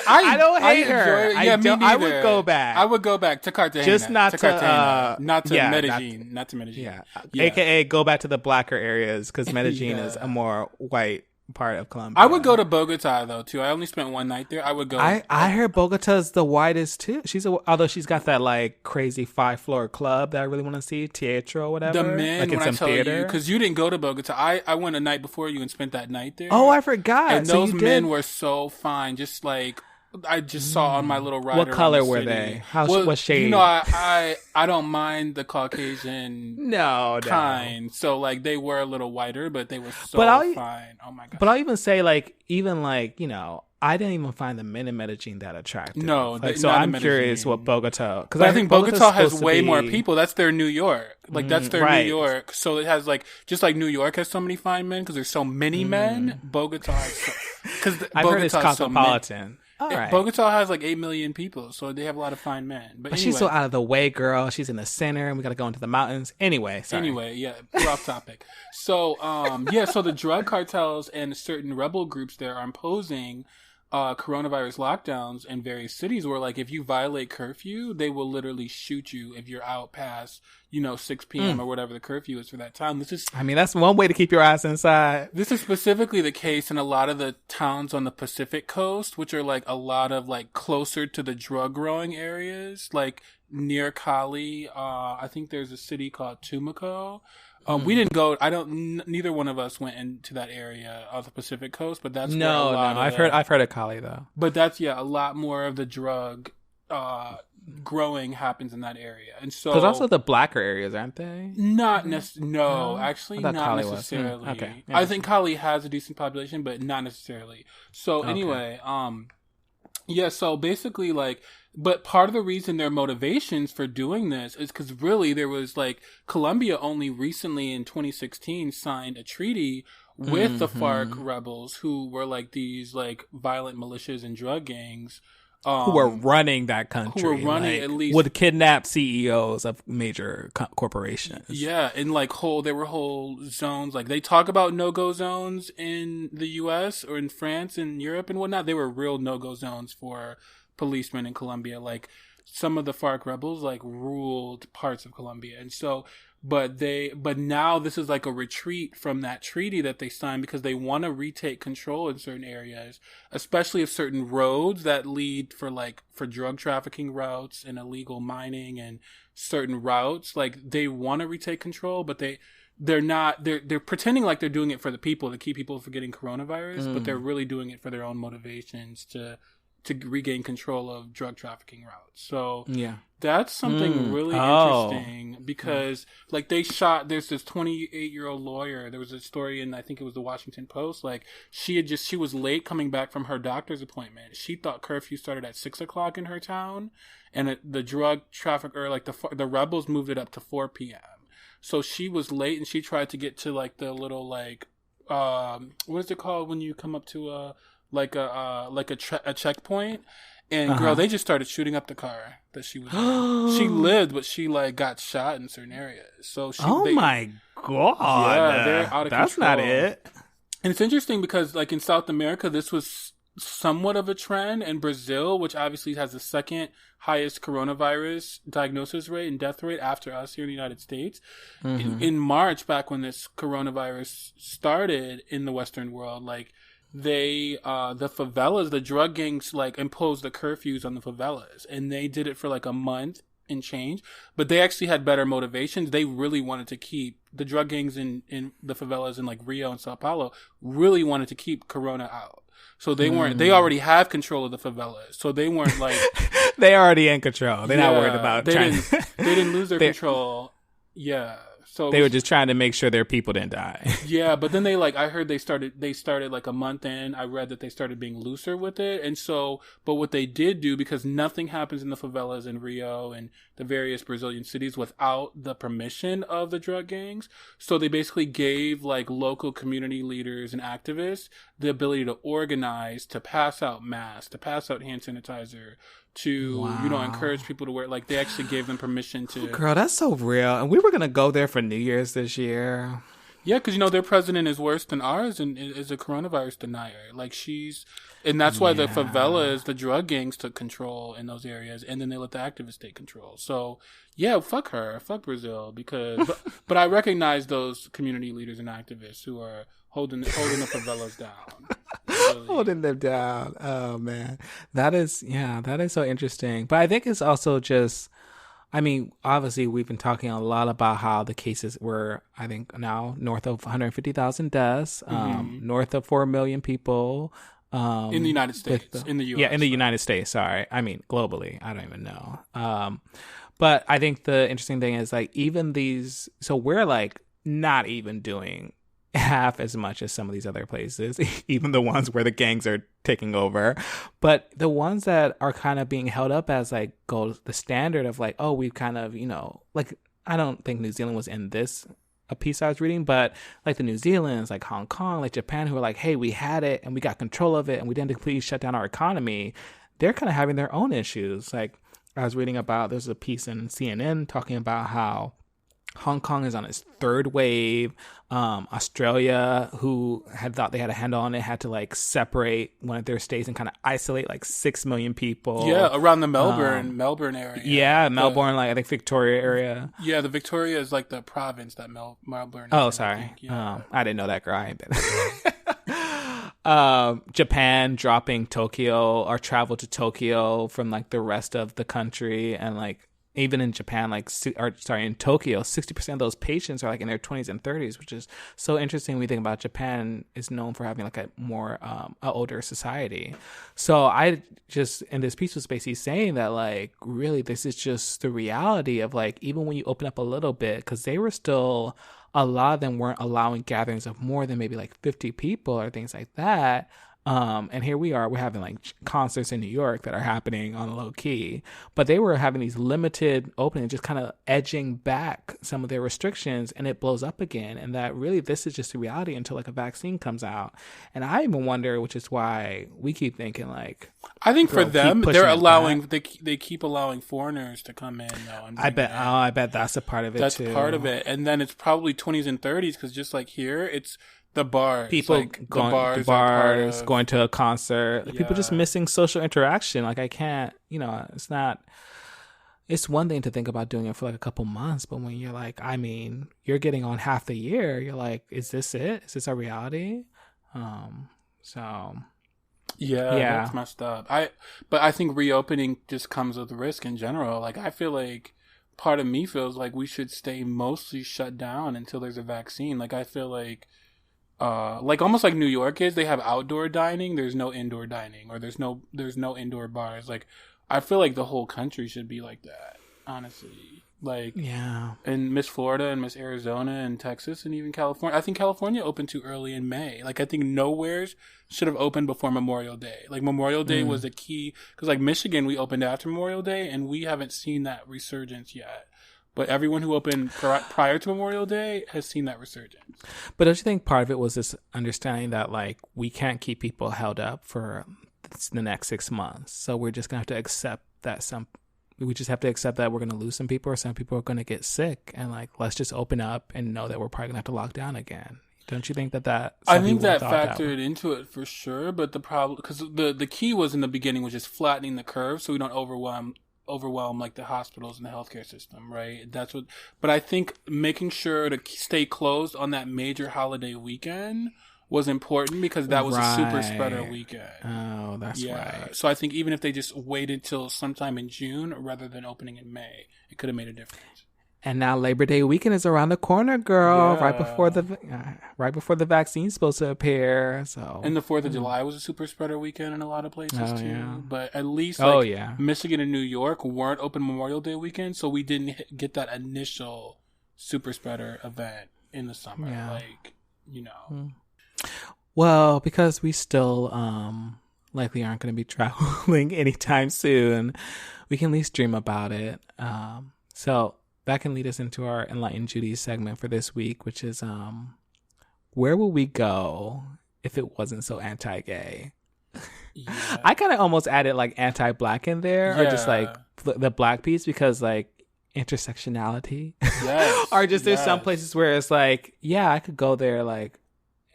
I don't hate her. Yeah, me neither. I would go back. I would go back to Cartagena. Just not to Cartagena. Not to Medellin. Not to Medellin. Yeah. AKA go back to the blacker areas, because Medellin is a more white part of Colombia. I would go to Bogota though too. I only spent one night there. I would go. I heard Bogota's the whitest too. Although she's got that, like, crazy 5-floor club that I really want to see, teatro or whatever. The men, like, when I tell you, because you didn't go to Bogota, I went a night before you and spent that night there. Oh, I forgot. And those men were so fine, just like I just saw on my little rider. What color were they? What shade? You know, I don't mind the Caucasian kind. So, like, they were a little whiter, but they were so fine. Oh my god! But I'll even say, like, you know, I didn't even find the men in Medellin that attractive. No, so I'm curious what Bogota, because I think Bogota has way more people. That's their New York. Like, that's their New York. So it has, like, just like New York has so many fine men because there's so many men. Bogota has because I've heard it's cosmopolitan. All right. Bogota has like 8 million people, so they have a lot of fine men. But anyway. She's so out of the way, girl. She's in the center, and we got to go into the mountains. Anyway, we're off topic. So, so the drug cartels and certain rebel groups there are imposing coronavirus lockdowns in various cities where, like, if you violate curfew, they will literally shoot you if you're out past, 6 p.m. or whatever the curfew is for that town. That's one way to keep your ass inside. This is specifically the case in a lot of the towns on the Pacific coast, which are, like, a lot of, like, closer to the drug growing areas, like near Cali. I think there's a city called Tumaco. We didn't go. Neither one of us went into that area of the Pacific coast, but that's I've heard of Cali though. But that's a lot more of the drug growing happens in that area, and so there's also the blacker areas, aren't they? Not necessarily. No, actually, not Cali necessarily. Okay, yeah. I think Cali has a decent population, but not necessarily. So anyway, so basically, like. But part of the reason their motivations for doing this is because really there was like Colombia only recently in 2016 signed a treaty with the FARC rebels who were like these like violent militias and drug gangs. Who were running that country. Who were running at least. Would kidnap CEOs of major corporations. Yeah, and like there were whole zones. Like they talk about no-go zones in the US or in France and Europe and whatnot. They were real no-go zones for policemen in Colombia. Like some of the FARC rebels like ruled parts of Colombia, and so but now this is like a retreat from that treaty that they signed because they want to retake control in certain areas, especially if certain roads that lead for drug trafficking routes and illegal mining and certain routes, like they want to retake control, but they're not. They're pretending like they're doing it for the people to keep people from getting coronavirus, but they're really doing it for their own motivations to regain control of drug trafficking routes. So that's something really interesting because like there's this 28-year-old lawyer. There was a story in, I think it was the Washington Post. Like she was late coming back from her doctor's appointment. She thought curfew started at 6:00 in her town, and the drug trafficker, like the rebels moved it up to 4 p.m. So she was late and she tried to get to like the little like, what is it called when you come up to a checkpoint, and girl, they just started shooting up the car that she was in. She lived, but she like got shot in certain areas. So my god, yeah, they're out of control. That's not it. And it's interesting because like in South America, this was somewhat of a trend. In Brazil, which obviously has the second highest coronavirus diagnosis rate and death rate after us here in the United States, in March, back when this coronavirus started in the Western world, like. The favelas, the drug gangs, like, imposed the curfews on the favelas, and they did it for like a month and change, but they actually had better motivations. They really wanted to keep the drug gangs in the favelas in like Rio and Sao Paulo really wanted to keep Corona out. So they they already have control of the favelas. So they weren't like, they already in control. They're not worried about they didn't lose their control. Yeah. So they were just trying to make sure their people didn't die. Yeah, but then I heard they started like a month in. I read that they started being looser with it. And so, but what they did do, because nothing happens in the favelas in Rio and the various Brazilian cities without the permission of the drug gangs. So they basically gave like local community leaders and activists the ability to organize, to pass out masks, to pass out hand sanitizer, to encourage people to wear, like they actually gave them permission to. Girl, that's so real. And we were gonna go there for New Year's this year. Yeah, because their president is worse than ours and is a coronavirus denier. Like and that's why the favelas, the drug gangs took control in those areas, and then they let the activists take control. So yeah, fuck her, fuck Brazil, because but I recognize those community leaders and activists who are holding the favelas down. Really. Holding them down. Oh man, that is so interesting. But I think it's also just, I mean, obviously we've been talking a lot about how the cases were, I think now north of 150,000 deaths, north of 4 million people. In the United States, in the U.S. Yeah, in the United States, sorry. I mean, globally, I don't even know. But I think the interesting thing is like even these, so we're like not even doing half as much as some of these other places, even the ones where the gangs are taking over. But the ones that are kind of being held up as like the standard of like, oh, we've kind of, like, I don't think New Zealand was in this a piece I was reading, but like the New Zealand's, like Hong Kong, like Japan, who are like, hey, we had it and we got control of it and we didn't completely shut down our economy. They're kind of having their own issues. Like I was reading about, there's a piece in CNN talking about how Hong Kong is on its third wave. Australia, who had thought they had a handle on it, had to like separate one of their states and kind of isolate like 6 million people. Yeah, around the Melbourne area. Yeah, Melbourne, like I think Victoria area. Yeah, the Victoria is like the province that Melbourne. Oh, sorry. I didn't know that, girl. I ain't been. Japan dropping Tokyo or travel to Tokyo from like the rest of the country, and like even in Japan, in Tokyo, 60% of those patients are like in their 20s and 30s, which is so interesting. We think about Japan is known for having like a more older society. So I just, in this piece was basically saying that like, really, this is just the reality of like, even when you open up a little bit, because they were still, a lot of them weren't allowing gatherings of more than maybe like 50 people or things like that. And here we are, we're having like concerts in New York that are happening on the low key, but they were having these limited openings, just kind of edging back some of their restrictions, and it blows up again. And that really, this is just the reality until like a vaccine comes out. And I even wonder, which is why we keep thinking like, I think for them, they're allowing, they keep allowing foreigners to come in though. I bet that's a part of it too. That's part of it. And then it's probably 20s and 30s, because just like here, it's the bars, people like, going to bars, going to a concert, people just missing social interaction. Like I can't, it's one thing to think about doing it for like a couple months, but when you're like, I mean, you're getting on half the year, you're like, is this it? Is this our reality? That's messed up. But I think reopening just comes with risk in general. Like I feel like part of me feels like we should stay mostly shut down until there's a vaccine. Like I feel like almost like New York is, they have outdoor dining, there's no indoor dining, or there's no indoor bars. Like I feel like the whole country should be like that, honestly. Like, yeah. And Miss Florida and Miss Arizona and Texas and even California. I think California opened too early in May. Like I think nowheres should have opened before Memorial Day. Like Memorial Day was the key, because like Michigan, we opened after Memorial Day and we haven't seen that resurgence yet. But everyone who opened prior to Memorial Day has seen that resurgence. But don't you think part of it was this understanding that, like, we can't keep people held up for the next 6 months. So we're just going to have to accept that we're going to lose some people, or some people are going to get sick. And, like, let's just open up and know that we're probably going to have to lock down again. Don't you think that I think that factored into it for sure. But the problem, because the key was in the beginning was just flattening the curve so we don't overwhelm like the hospitals and the healthcare system, right? But I think making sure to stay closed on that major holiday weekend was important, because that was a super spreader weekend. Oh, that's right. So I think even if they just waited till sometime in June rather than opening in May, it could have made a difference. And now Labor Day weekend is around the corner, girl. Yeah. Right before the vaccine's supposed to appear. So, and the 4th of July was a super spreader weekend in a lot of places too. Yeah. But at least Michigan and New York weren't open Memorial Day weekend, so we didn't get that initial super spreader event in the summer. Yeah. Well, because we still likely aren't going to be traveling anytime soon, we can at least dream about it. So that can lead us into our Enlightened Judies segment for this week, which is where will we go if it wasn't so anti-gay? Yeah. I kind of almost added like anti-black in there, or just like the black piece, because like intersectionality, or just there's some places where it's like, yeah, I could go there, like,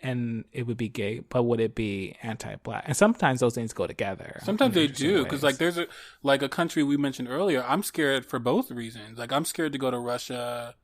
and it would be gay, but would it be anti-black? And sometimes those things go together. Sometimes they do, because like there's a country we mentioned earlier. I'm scared for both reasons. Like I'm scared to go to Russia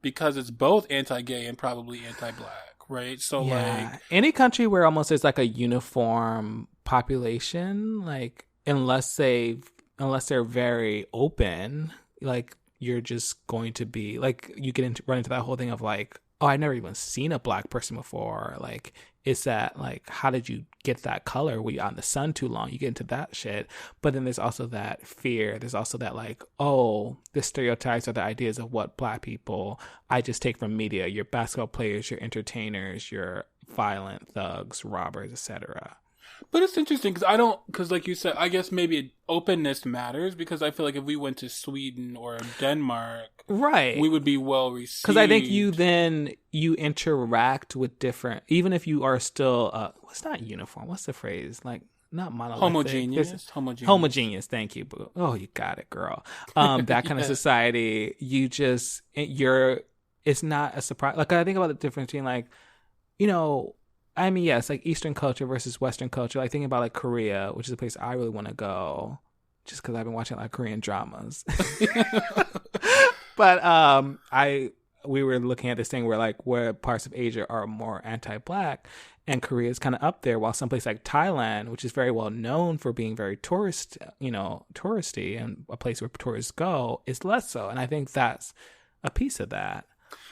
because it's both anti-gay and probably anti-black, right? So like any country where almost there's like a uniform population, like unless they're very open, like you're just going to be like, you run into that whole thing of like, oh, I've never even seen a black person before. Like, it's that, like, how did you get that color? Were you out in the sun too long? You get into that shit. But then there's also that fear. There's also that, like, oh, the stereotypes or the ideas of what black people I just take from media. Your basketball players, your entertainers, your violent thugs, robbers, etc. But it's interesting because like you said, I guess maybe openness matters, because I feel like if we went to Sweden or Denmark, right, we would be well received. Because I think you interact with different, even if you are still, what's not uniform? What's the phrase? Like, not monolithic. Homogeneous. Thank you. Oh, you got it, girl. That kind of society, you're it's not a surprise. Like I think about the difference between like, you know, I mean, yes, like Eastern culture versus Western culture. Like thinking about like Korea, which is a place I really want to go, just because I've been watching a lot of Korean dramas. But we were looking at this thing where like where parts of Asia are more anti-black, and Korea is kind of up there, while someplace like Thailand, which is very well known for being very touristy and a place where tourists go, is less so. And I think that's a piece of that.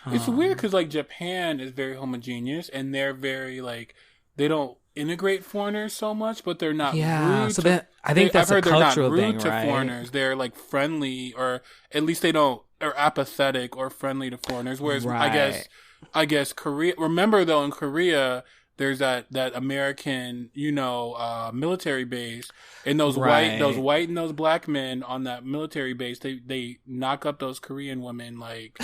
It's weird because like Japan is very homogeneous, and they're very like they don't integrate foreigners so much, but they're not rude. So then I think that's a cultural thing, right? They're not rude to foreigners. They're like friendly, or at least they don't are apathetic or friendly to foreigners. Whereas I guess Korea. Remember though, in Korea, there's that American, military base, and those white and those black men on that military base, they knock up those Korean women like.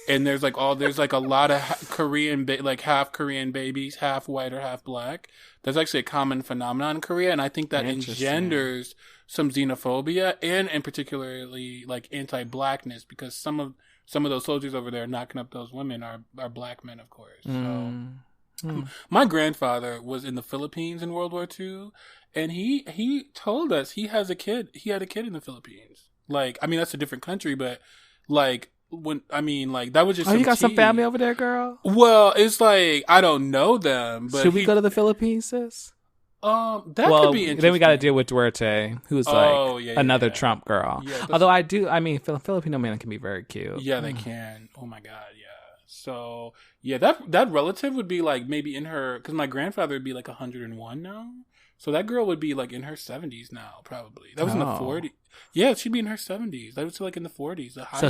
And there's like a lot of Korean, like half Korean babies, half white or half black. That's actually a common phenomenon in Korea. And I think that engenders some xenophobia and particularly like anti-blackness, because some of those soldiers over there knocking up those women are black men, of course. So my grandfather was in the Philippines in World War II, and he told us he had a kid in the Philippines. Like, I mean, that's a different country, but like, that was just. Oh, you got some family over there, girl? Well, it's like I don't know them, but should we go to the Philippines, sis? That could be interesting. Then we got to deal with Duerte, who's another Trump girl. Yeah, although Filipino men can be very cute. Yeah, they can. Oh my god, yeah. So yeah, that relative would be like maybe in her, because my grandfather would be like 101 now. So that girl would be like in her 70s now, probably. That was in the 40s. Yeah, she'd be in her 70s. That was like in the 40s. So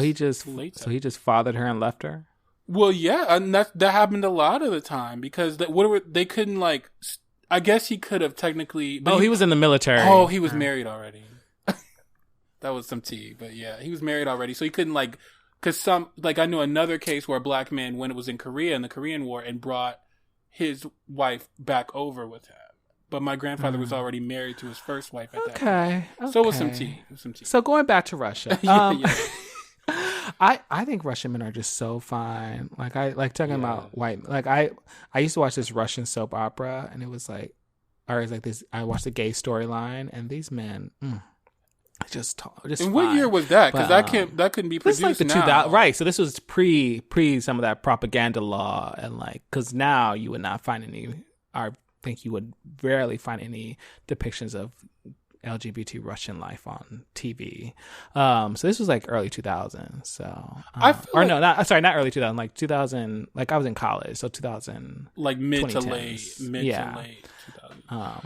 he just fathered her and left her? Well, yeah, and that happened a lot of the time, because they couldn't like. I guess he could have technically. He was in the military. Oh, he was married already. That was some tea, but yeah, he was married already, so he couldn't like. Because I knew another case where a black man, when it was in Korea in the Korean War, and brought his wife back over with him. But my grandfather was already married to his first wife at that point. Okay. So it was some tea. So going back to Russia. I think Russian men are just so fine. Like I like talking about white. Like I used to watch this Russian soap opera, and it was like this. I watched the gay storyline, and these men, just and fine. What year was that? Because that couldn't be produced like the now. 2000, right? So this was pre some of that propaganda law, and like because now you would not find any. I think you would rarely find any depictions of LGBT Russian life on TV. So this was like early 2000s. So not early 2000, like 2000. Like I was in college, so 2000, like mid to late 2000.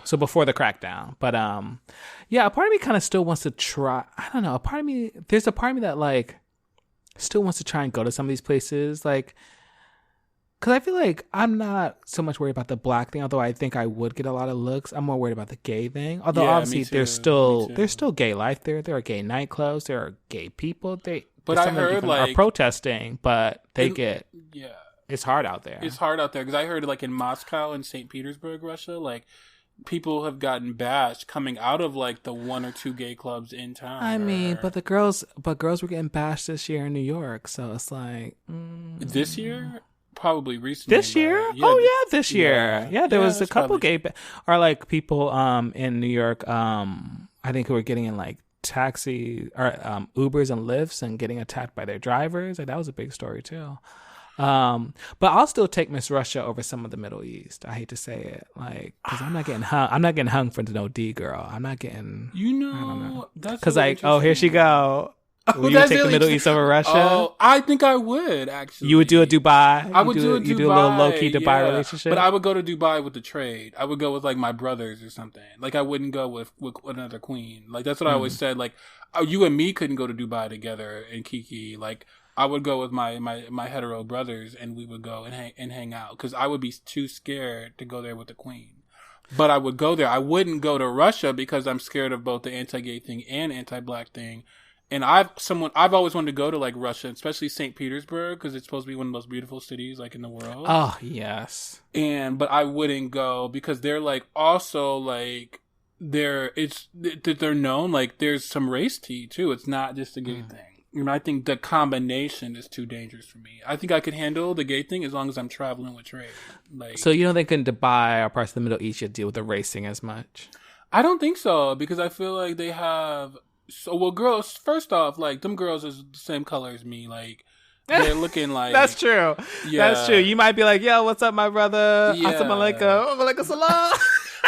So before the crackdown, but a part of me kind of still wants to try. I don't know. There's a part of me that like still wants to try and go to some of these places, like. Because I feel like I'm not so much worried about the black thing, although I think I would get a lot of looks. I'm more worried about the gay thing. Although obviously there's still gay life there. There are gay nightclubs. There are gay people. But I heard like are protesting, but it's hard out there. It's hard out there because I heard like in Moscow and St. Petersburg, Russia, like people have gotten bashed coming out of like the one or two gay clubs in town. I mean, but girls were getting bashed this year in New York, so it's like this year. Probably recently. This year? This year. Yeah, there was a couple gay or like people in New York I think who were getting in like taxi or Ubers and Lyfts and getting attacked by their drivers. Like that was a big story too. But I'll still take Miss Russia over some of the Middle East. I hate to say it, like, because I'm not getting hung for no D girl. I'm not getting. I don't know. That's because really here she go. Would you take the Middle East over Russia? Oh, I think I would, actually. You would do a Dubai? I would do a Dubai. You do a little low-key Dubai relationship? But I would go to Dubai with the trade. I would go with, like, my brothers or something. Like, I wouldn't go with another queen. Like, that's what I always said. Like, you and me couldn't go to Dubai together and Kiki. Like, I would go with my hetero brothers, and we would go and hang out. Because I would be too scared to go there with the queen. But I would go there. I wouldn't go to Russia because I'm scared of both the anti-gay thing and anti-black thing. And I've always wanted to go to like Russia, especially St. Petersburg, because it's supposed to be one of the most beautiful cities like in the world. Oh yes. But I wouldn't go because they're like also like they're known like there's some race tea too. It's not just a gay thing. I think the combination is too dangerous for me. I think I could handle the gay thing as long as I'm traveling with trade. Like, so you don't think in Dubai or parts of the Middle East you deal with the racing as much? I don't think so, because I feel like they have. So, well, girls. First off, like, them girls is the same color as me. Like, they're looking like. That's true. Yeah. That's true. You might be like, "Yo, what's up, my brother? Yeah. Assalamu alaikum salam."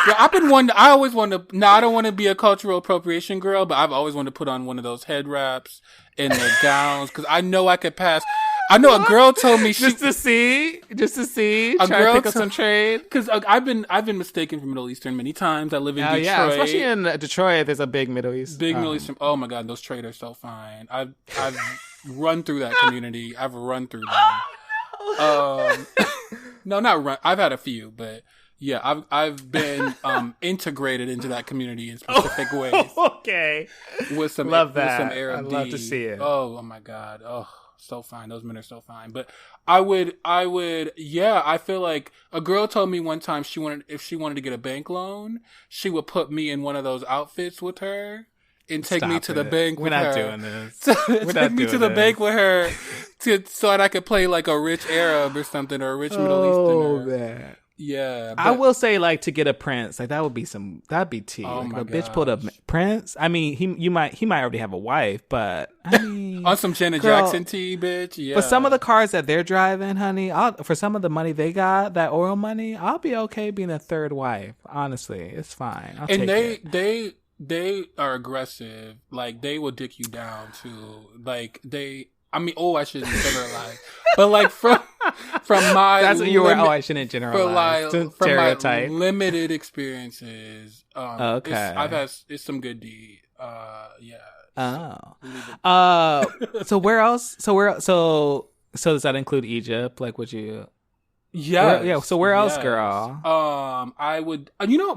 Yeah, I've been wanting. I always want to. No, I don't want to be a cultural appropriation girl, but I've always wanted to put on one of those head wraps and the gowns, because I know I could pass. I know a girl told me just to see, try to pick up some trade. Because I've been mistaken for Middle Eastern many times. I live in Detroit. Yeah, especially in Detroit. There's a big Middle East. Middle Eastern. Oh my God, those trade are so fine. I've run through that community. I've run through them. No, not run. I've had a few, but yeah, I've been integrated into that community in specific ways. Okay, with some love that. With some Arab I'd love to see it. Oh my God. Oh. So fine. Those men are so fine. But I would, yeah, I feel like a girl told me one time if she wanted to get a bank loan, she would put me in one of those outfits with her and take me to the bank with her. We're not doing this. Take me to the bank with her so that I could play like a rich Arab or something, or a rich Middle Easterner. Oh, man. Yeah, I will say, like, to get a prince, like, that'd be tea. Oh like, my a bitch pulled a prince. I mean, he might already have a wife, but I mean, on some Janet Jackson tea, bitch. Yeah. But some of the cars that they're driving, honey, for some of the money they got, that oil money, I'll be okay being a third wife. Honestly, it's fine. They are aggressive. Like, they will dick you down too. Like, I shouldn't generalize. But like from my that's what you were. I shouldn't generalize. From my limited experiences. Okay, I've had some good D. Yeah. Oh. So where else? So does that include Egypt? Like, would you? Yeah. So where else, girl? I would.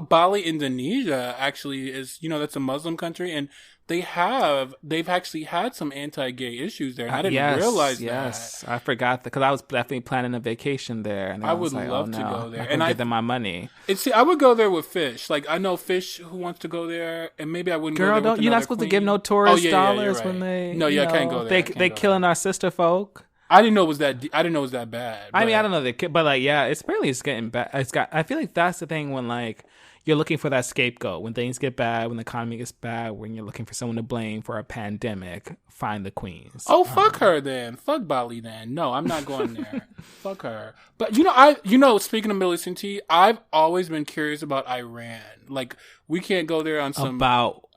Bali, Indonesia, actually is. That's a Muslim country, and they've actually had some anti-gay issues there. And I didn't realize that. Yes, I forgot because I was definitely planning a vacation there, and I would love to go there and give them my money. I would go there with Fish. Like, I know Fish who wants to go there, and maybe I wouldn't. Girl, go there you're not supposed to give no tourist dollars right. when they. No, I can't go there. They killing our sister folk. I didn't know it was that bad. I mean, I don't know, but like, yeah, it's getting bad. I feel like that's the thing when like you're looking for that scapegoat when things get bad, when the economy gets bad, when you're looking for someone to blame for a pandemic. Find the queens. Oh, fuck her then. Fuck Bali then. No, I'm not going there. Fuck her. But speaking of Middle Eastern tea, I've always been curious about Iran. Like, we can't go there on some girl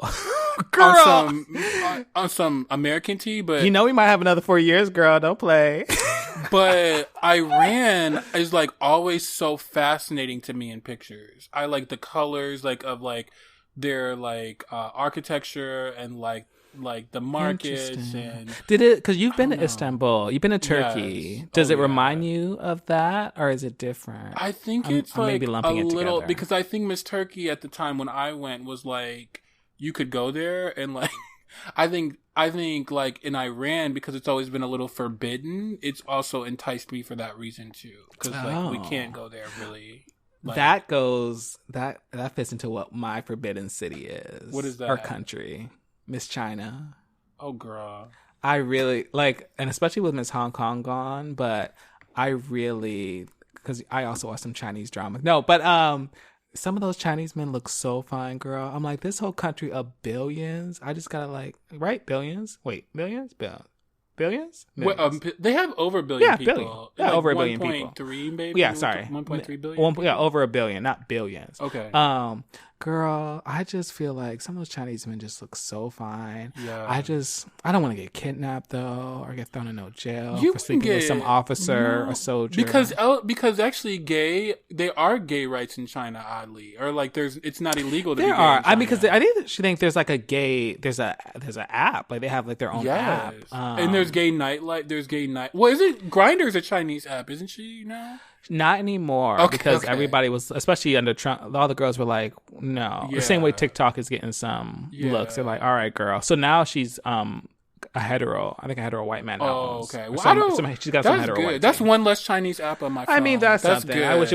on some American tea, but we might have another 4 years, girl. Don't play. But Iran is like always so fascinating to me in pictures. I like the colors, like of like their like architecture and like the markets. And did it? Because you've been to Istanbul, you've been to Turkey. Yes. Does it remind you of that, or is it different? I think it's like maybe lumping a little together. Because I think Miss Turkey at the time when I went was like you could go there and like I think like in Iran, because it's always been a little forbidden, it's also enticed me for that reason too. Because like we can't go there really. Like, that fits into what my forbidden city is. What is that? Our country, Miss China. Oh, girl. I really like, and especially with Miss Hong Kong gone, but I really, because I also watch some Chinese drama. No, but some of those Chinese men look so fine, girl. I'm like, this whole country of billions. I just gotta like, right? Billions? Wait, millions? Billions? They have over a billion people. Billion. Yeah, like over a billion people. 1.3 maybe? Yeah, sorry. 1.3 billion? Over a billion, not billions. Okay. Girl, I just feel like some of those Chinese men just look so fine. Yeah. I don't want to get kidnapped though, or get thrown in no jail for sleeping with some officer or soldier. Because actually, they are gay rights in China, oddly, or like it's not illegal to be gay. There are. I mean, because I think there's like there's an app, like they have like their own app, and there's gay nightlife. There's gay night. Well, is it Grindr's a Chinese app? Isn't she now? Not anymore, because everybody was, especially under Trump, all the girls were like, no. Yeah. The same way TikTok is getting some looks. They're like, all right, girl. So now she's a hetero. I think a hetero white man. Oh, okay. Well, she's got some hetero white. That's one less Chinese app on my phone. I mean, that's something. Good. I wish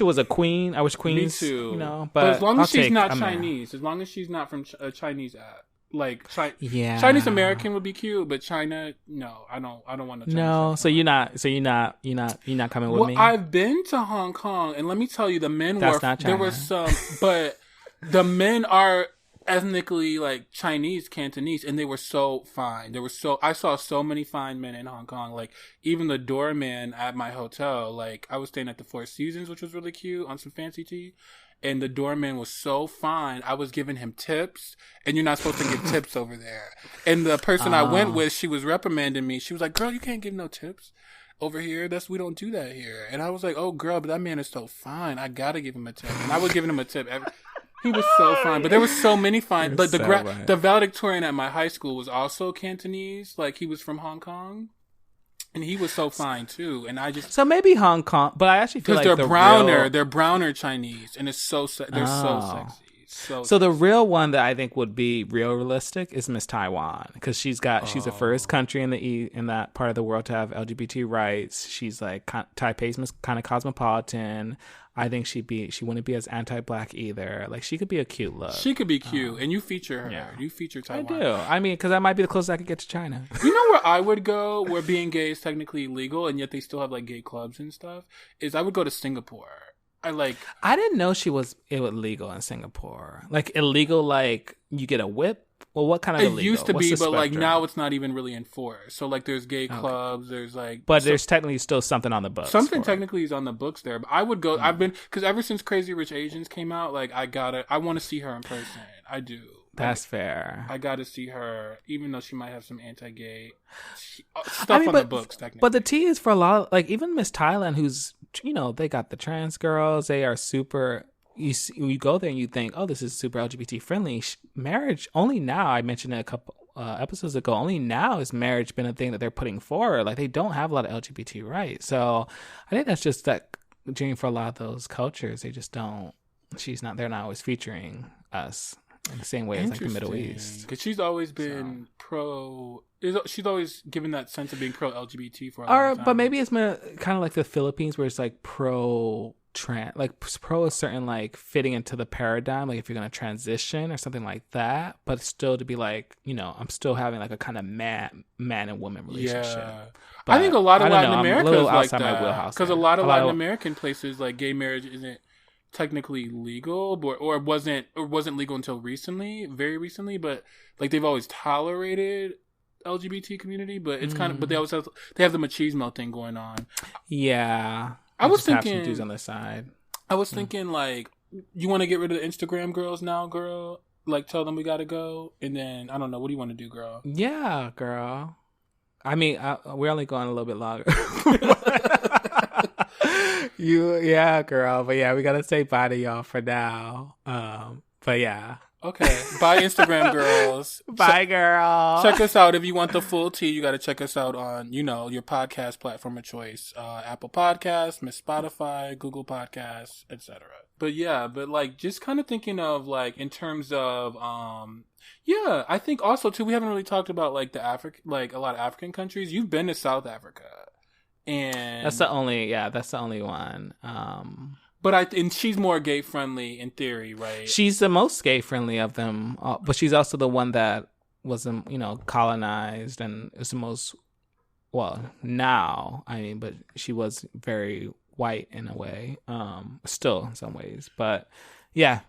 it was a queen. I wish queens. Me too. But as long as she's not Chinese, as long as she's not from a Chinese app. Like yeah, Chinese American would be cute, but China, no, I don't want to. No, so you're not coming with me. I've been to Hong Kong, and let me tell you, the men That's not China. There were some, but the men are ethnically like Chinese, Cantonese, and they were so fine. I saw so many fine men in Hong Kong. Like even the doorman at my hotel. Like I was staying at the Four Seasons, which was really cute, on some fancy tea. And the doorman was so fine. I was giving him tips, and you're not supposed to give tips over there. And the person I went with, she was reprimanding me. She was like, "Girl, you can't give no tips over here. We don't do that here." And I was like, "Oh, girl, but that man is so fine. I gotta give him a tip." And I was giving him a tip. He was so fine, but there were so many fine. But the valedictorian at my high school was also Cantonese. Like he was from Hong Kong. And he was so fine too, and I just so maybe Hong Kong, but I actually feel like they're browner, they're browner Chinese, and it's so they're so sexy. So the real one that I think would be real realistic is Miss Taiwan, because she's the first country in that part of the world to have LGBT rights. She's like Taipei's kind of cosmopolitan. I think she wouldn't be as anti-black either. Like she could be a cute look. She could be cute, and you feature her. Yeah. You feature Taiwan. I do. I mean, because that might be the closest I could get to China. You know where I would go, where being gay is technically illegal, and yet they still have like gay clubs and stuff. Is I would go to Singapore. I didn't know it was illegal in Singapore. Like illegal, like you get a whip. Well, what kind of illegal? It used to be, but like now it's not even really enforced. So like there's gay clubs, there's like... But there's technically still something on the books. Something technically is on the books there. But I would go, because ever since Crazy Rich Asians came out, like I want to see her in person. I do. That's fair. I got to see her, even though she might have some anti-gay stuff on the books, technically. But the tea is for a lot of, like even Miss Thailand, who's, they got the trans girls, they are super... You go there and you think, oh, this is super LGBT friendly. Marriage, only now, I mentioned it a couple episodes ago, only now has marriage been a thing that they're putting forward. Like they don't have a lot of LGBT rights. So I think that's just that dream for a lot of those cultures. They just don't, they're not always featuring us in the same way as like the Middle East. Because she's always been she's always given that sense of being pro LGBT for a long time. But maybe it's kind of like the Philippines where it's like pro a certain like fitting into the paradigm, like if you're going to transition or something like that, but still to be like, I'm still having like a kind of man and woman relationship. Yeah. I think a lot of Latin America is like that, my wheelhouse, because a lot of Latin American places, like gay marriage isn't technically legal, or wasn't legal until very recently, but like they've always tolerated LGBT community, but it's kind of, but they have the machismo thing going on. Yeah. I was thinking, dudes on the side. I was thinking, like, you want to get rid of the Instagram girls now, girl? Like, tell them we gotta go, and then I don't know. What do you want to do, girl? Yeah, girl. I mean, we're only going a little bit longer. Yeah, girl. But yeah, we gotta say bye to y'all for now. But yeah. Okay. Bye, Instagram girls. Bye, girl. Check us out. If you want the full tea, you got to check us out on, your podcast platform of choice. Apple Podcasts, Miss Spotify, Google Podcasts, etc. But yeah, like just kind of thinking of like in terms of, I think also too, we haven't really talked about like a lot of African countries. You've been to South Africa. And that's the only one. And she's more gay friendly in theory, right? She's the most gay friendly of them, but she's also the one that wasn't, colonized, and is the most. Well, now but she was very white in a way, still in some ways, but yeah.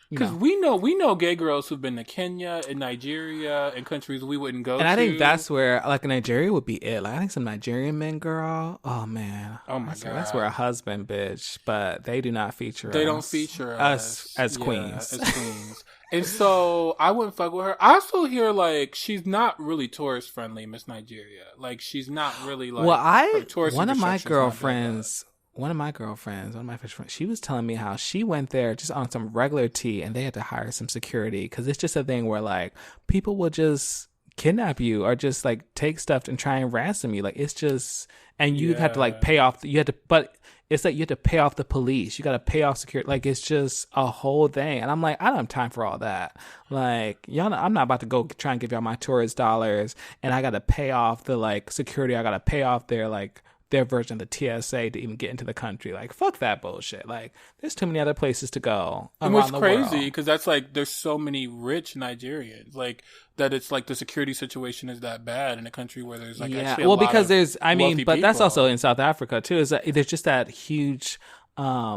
Because we know gay girls who've been to Kenya and Nigeria and countries we wouldn't go to. And I think that's where, like, Nigeria would be it. Like, I think some Nigerian men, girl. Oh, man. Oh, my God. That's where a husband, bitch. But they do not feature us. They don't feature us. As queens. As queens. And so I wouldn't fuck with her. I also hear, like, she's not really tourist friendly, Miss Nigeria. Like, she's not really, like, one of my girlfriends, she was telling me how she went there just on some regular tea, and they had to hire some security because it's just a thing where like people will just kidnap you or just like take stuff and try and ransom you. Like it's just, and you have to like pay off. But it's like you have to pay off the police. You got to pay off security. Like it's just a whole thing. And I'm like, I don't have time for all that. Like y'all, I'm not about to go try and give y'all my tourist dollars, and I got to pay off the like security. I got to pay off their like their version of the TSA to even get into the country. Like, fuck that bullshit. Like, there's too many other places to go around the world. And what's crazy, because that's like, there's so many rich Nigerians, like, that it's like the security situation is that bad in a country where there's like actually a lot because of wealthy but that's people. also in South Africa too, is that there's just that huge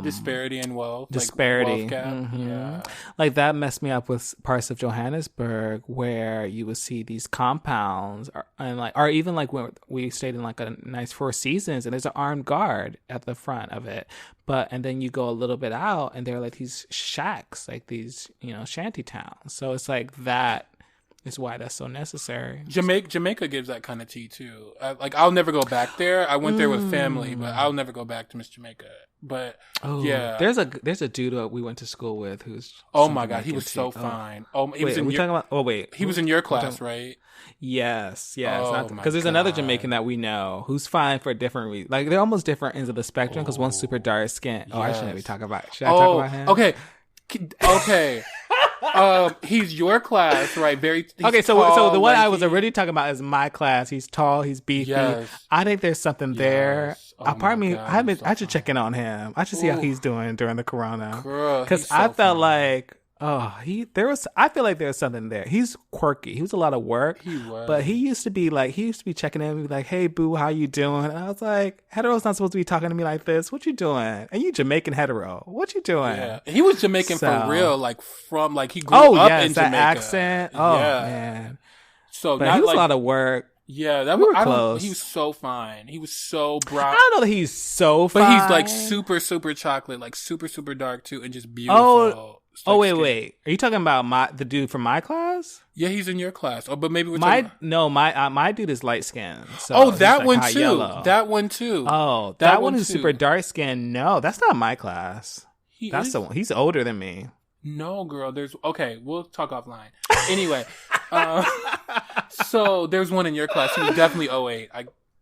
disparity in wealth. Disparity. Like wealth gap. Mm-hmm. Yeah. Like that messed me up with parts of Johannesburg where you would see these compounds or even like when we stayed in like a nice Four Seasons and there's an armed guard at the front of it. And then you go a little bit out and there are like these shacks, like these, shanty towns. So it's like that is why that's so necessary. Jamaica gives that kind of tea too. I'll never go back there. I went there with family, but I'll never go back to Miss Jamaica. But yeah, there's a dude that we went to school with who's my god, he was so fine. He was in your class, right? Yes, because there's another Jamaican that we know who's fine for a different reason. Like they're almost different ends of the spectrum because one's super dark skin. Yes. I shouldn't be talking about. Should I talk about him? Okay. He's your class, right? So the one I was already talking about is my class. He's tall, he's beefy. Yes. I think there's something there. Pardon me, I should check in on him. I should see how he's doing during the corona. Because I felt like I feel like there's something there. He's quirky. He was a lot of work. He was. But he used to be checking in and be like, hey boo, how you doing? And I was like, hetero's not supposed to be talking to me like this. What you doing? And you Jamaican hetero. What you doing? Yeah. He was Jamaican for real, he grew up in Jamaica. That accent. Man. So but he was a lot of work. Yeah, we were close. He was so fine. He was so brown. I don't know that he's so fine. But he's like super, super chocolate, like super, super dark too, and just beautiful. Wait. Are you talking about the dude from my class? Yeah, he's in your class. But maybe we're my dude is light skinned. So that one too. Yellow. That one too. Oh, that one is super dark skinned. No, that's not my class. That's the one. He's older than me. No, girl. We'll talk offline. Anyway, so there's one in your class. He was definitely 08.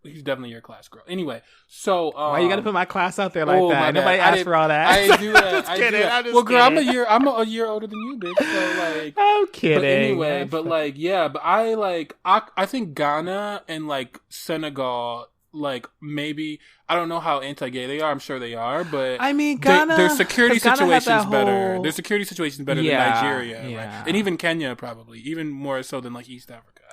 He's definitely your class, girl. Anyway, so why you gotta put my class out there like that? Nobody asked for all that. I do that. I'm kidding. Well, girl, I'm a year older than you, bitch. So like, I'm kidding. But anyway, but I think Ghana and like Senegal, like maybe I don't know how anti-gay they are. I'm sure they are, but I mean, Ghana, their security situation's better. Their security situation's better than Nigeria, right? And even Kenya, probably even more so than like East Africa.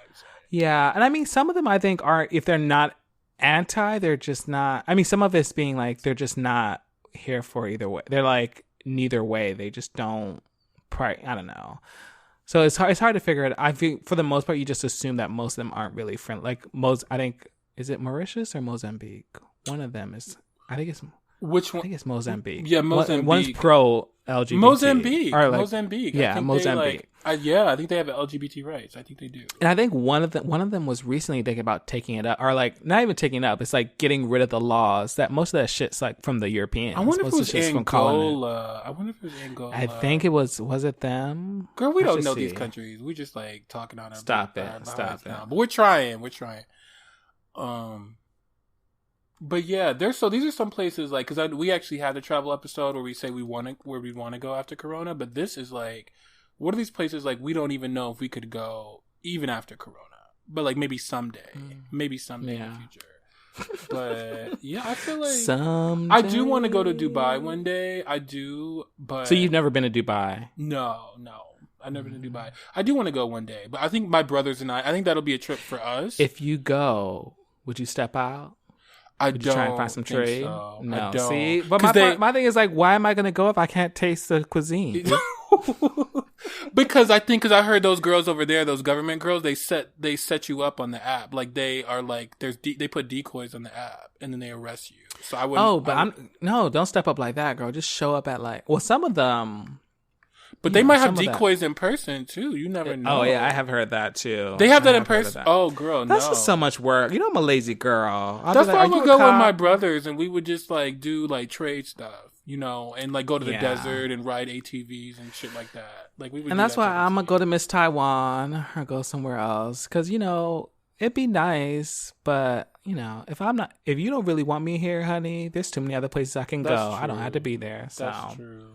Yeah, and I mean, some of them I think are, if they're not anti, they're just not. I mean, some of it's being like they're just not here for either way. They're like neither way. They just don't. I don't know. So it's hard to figure it. I think for the most part, you just assume that most of them aren't really friendly. Like I think, is it Mauritius or Mozambique? One of them is. I think it's. Which one? I think it's Mozambique. Yeah, Mozambique. One's pro LGBT. Mozambique. Mozambique. Yeah, Mozambique. I think they have LGBT rights. I think they do. And I think one of them was recently thinking about taking it up, or like not even taking it up. It's like getting rid of the laws that most of that shit's like from the Europeans. I wonder if it was Angola. I think it was. Was it them? Girl, we don't know these countries. We just like talking on our. Stop it. But we're trying. But yeah, these are some places like, because we actually had the travel episode where we say where we want to go after Corona, but this is like, what are these places like we don't even know if we could go even after Corona, but like maybe someday in the future. But yeah, I feel like someday. I do want to go to Dubai one day. I do, but so you've never been to Dubai? No, I've never been to Dubai. I do want to go one day, but I think my brothers and I think that'll be a trip for us. If you go, would you step out? Would you try and find some trade? So. No, see, but my thing is like, why am I going to go if I can't taste the cuisine? Because I heard those girls over there, those government girls, they set you up on the app. Like they are like they put decoys on the app and then they arrest you. So I wouldn't. Don't step up like that, girl. Just show up at like. Well, some of them. But they might have decoys in person too. You never know. Oh yeah, I have heard that too. They have that in person. Oh, girl, that's just so much work. You know, I'm a lazy girl. That's why I would go with my brothers, and we would just like do like trade stuff, you know, and like go to the desert and ride ATVs and shit like that. Like we would. And that's why I'm gonna go to Miss Taiwan or go somewhere else, because you know it'd be nice, but you know if you don't really want me here, honey, there's too many other places I can go. True. I don't have to be there. So. That's true.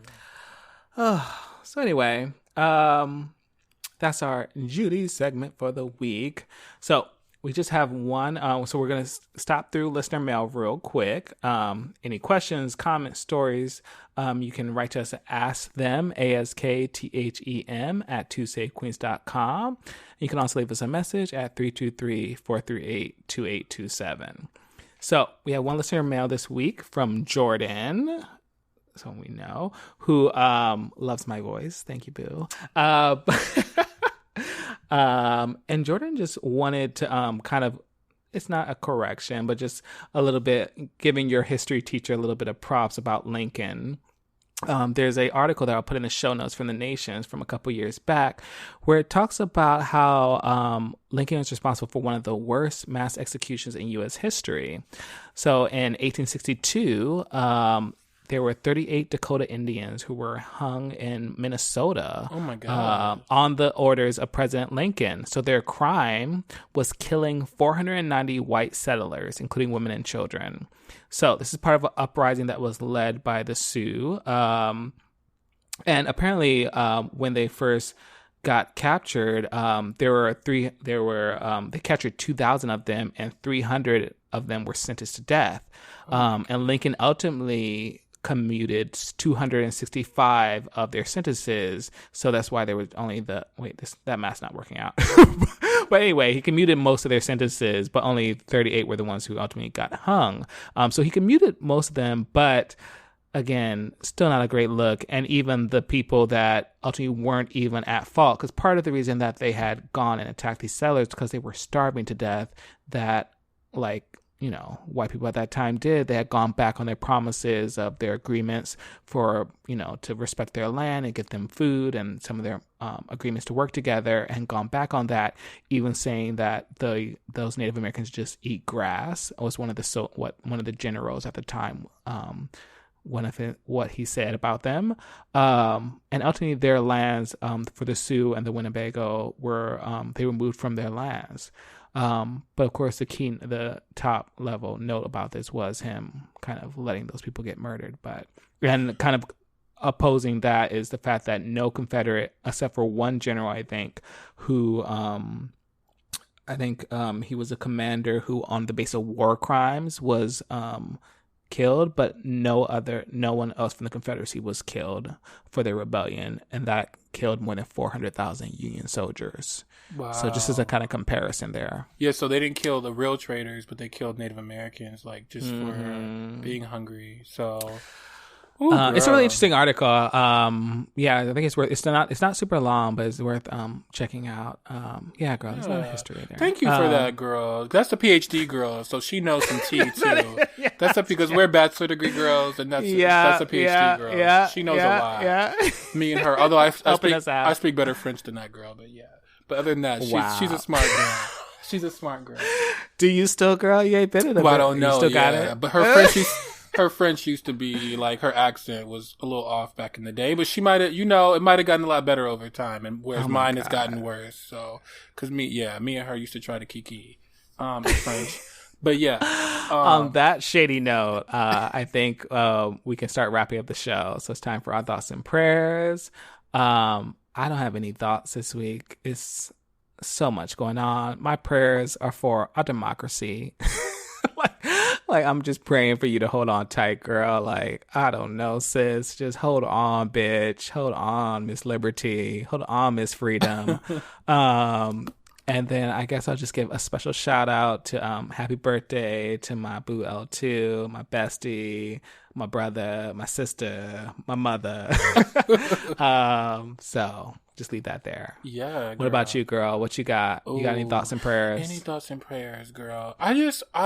So anyway, that's our Judy segment for the week. So we just have one. So we're going to stop through listener mail real quick. Any questions, comments, stories, you can write to us at AskThem, ASKTHEM, at twosafequeens.com. You can also leave us a message at 323-438-2827. So we have one listener mail this week from Jordan, someone we know, who loves my voice. Thank you, Boo. And Jordan just wanted to kind of, it's not a correction, but just a little bit, giving your history teacher a little bit of props about Lincoln. There's a article that I'll put in the show notes from The Nations from a couple years back, where it talks about how Lincoln was responsible for one of the worst mass executions in U.S. history. So in 1862, there were 38 Dakota Indians who were hung in Minnesota. Oh my God. On the orders of President Lincoln. So their crime was killing 490 white settlers, including women and children. So this is part of an uprising that was led by the Sioux. And apparently, when they first got captured, they captured 2,000 of them, and 300 of them were sentenced to death. And Lincoln ultimately commuted 265 of their sentences, so that's why there was only that math's not working out. But anyway, he commuted most of their sentences, but only 38 were the ones who ultimately got hung. So he commuted most of them, but again, still not a great look. And even the people that ultimately weren't even at fault, because part of the reason that they had gone and attacked these settlers because they were starving to death, that white people at that time did. They had gone back on their promises of their agreements for, to respect their land and get them food and some of their agreements to work together, and gone back on that, even saying that those Native Americans just eat grass. It was one of the generals at the time, what he said about them. And ultimately their lands, for the Sioux and the Winnebago, they were moved from their lands. But of course, the top level note about this was him kind of letting those people get murdered. And kind of opposing that is the fact that no Confederate, except for one general, I think, who, he was a commander who, on the basis of war crimes, was killed, but no one else from the Confederacy was killed for their rebellion, and that killed more than 400,000 Union soldiers. Wow. So just as a kind of comparison there. Yeah, so they didn't kill the real traitors, but they killed Native Americans, for being hungry. So it's a really interesting article. Yeah, I think it's worth. It's not super long, but it's worth checking out. Yeah, girl, there's a lot of history there. Thank you for that, girl. That's the PhD girl, so she knows some tea too. Yes, that's up because we're bachelor degree girls, and that's a PhD girl. Yeah, she knows a lot. Yeah. Me and her. Although I speak better French than that girl, but yeah. But other than that, she's a smart girl. She's a smart girl. Do you still, girl? You ain't been in the I don't know. You still got it? But her French used to be, her accent was a little off back in the day. But she might have, it might have gotten a lot better over time. And whereas mine has gotten worse. So, because me and her used to try to kiki in French. But yeah. On that shady note, I think we can start wrapping up the show. So it's time for our thoughts and prayers. I don't have any thoughts this week. It's so much going on. My prayers are for our democracy. I'm just praying for you to hold on tight, girl. I don't know, sis. Just hold on, bitch. Hold on, Miss Liberty. Hold on, Miss Freedom. And then I guess I'll just give a special shout out to happy birthday to my boo L2, my bestie, my brother, my sister, my mother. So just leave that there. Yeah. Girl. What about you, girl? What you got? You got any thoughts and prayers? Any thoughts and prayers, girl? I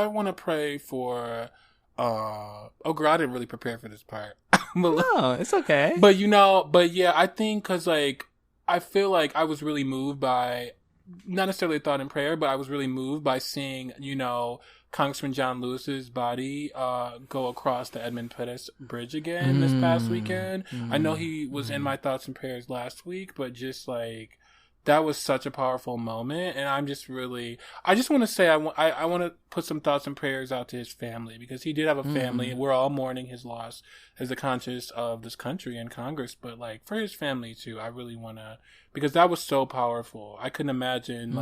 want to pray for. Girl, I didn't really prepare for this part. No, it's okay. But yeah, I think because I feel like I was really moved by. Not necessarily a thought in prayer, but I was really moved by seeing, Congressman John Lewis's body go across the Edmund Pettus Bridge again this past weekend. I know he was in my thoughts and prayers last week, but just that was such a powerful moment. And I'm just really, I just want to say, I want to put some thoughts and prayers out to his family, because he did have a family and we're all mourning his loss as a conscience of this country and Congress. But for his family too, I really want to, because that was so powerful. I couldn't imagine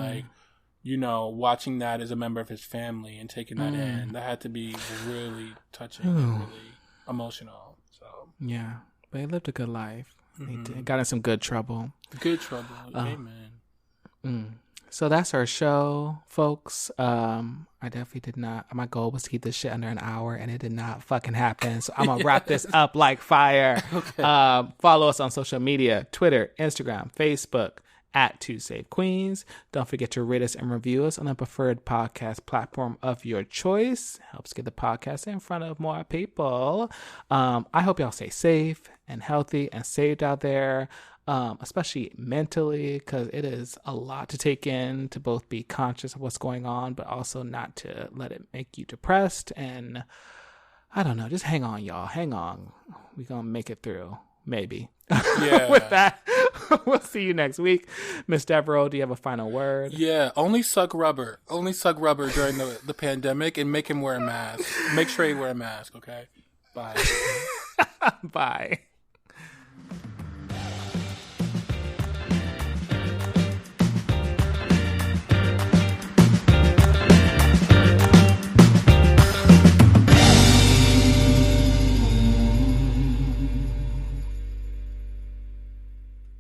watching that as a member of his family and taking that in, that had to be really touching and really emotional. So yeah, but he lived a good life. He got in some good trouble. Good trouble. Amen. So that's our show, folks. I definitely did not. My goal was to keep this shit under an hour, and it did not fucking happen. So I'm gonna wrap this up like fire. Okay. Follow us on social media: Twitter, Instagram, Facebook. @Two Safe Queens. Don't forget to rate us and review us on the preferred podcast platform of your choice. Helps get the podcast in front of more people. I hope y'all stay safe and healthy and saved out there, especially mentally, because it is a lot to take in, to both be conscious of what's going on, but also not to let it make you depressed. And I don't know, just hang on, y'all. Hang on. We're going to make it through. Maybe. Yeah. With that, we'll see you next week. Miss Devereaux, do you have a final word? Yeah, only suck rubber. Only suck rubber during the pandemic, and make him wear a mask. Make sure he wear a mask, okay? Bye. Bye.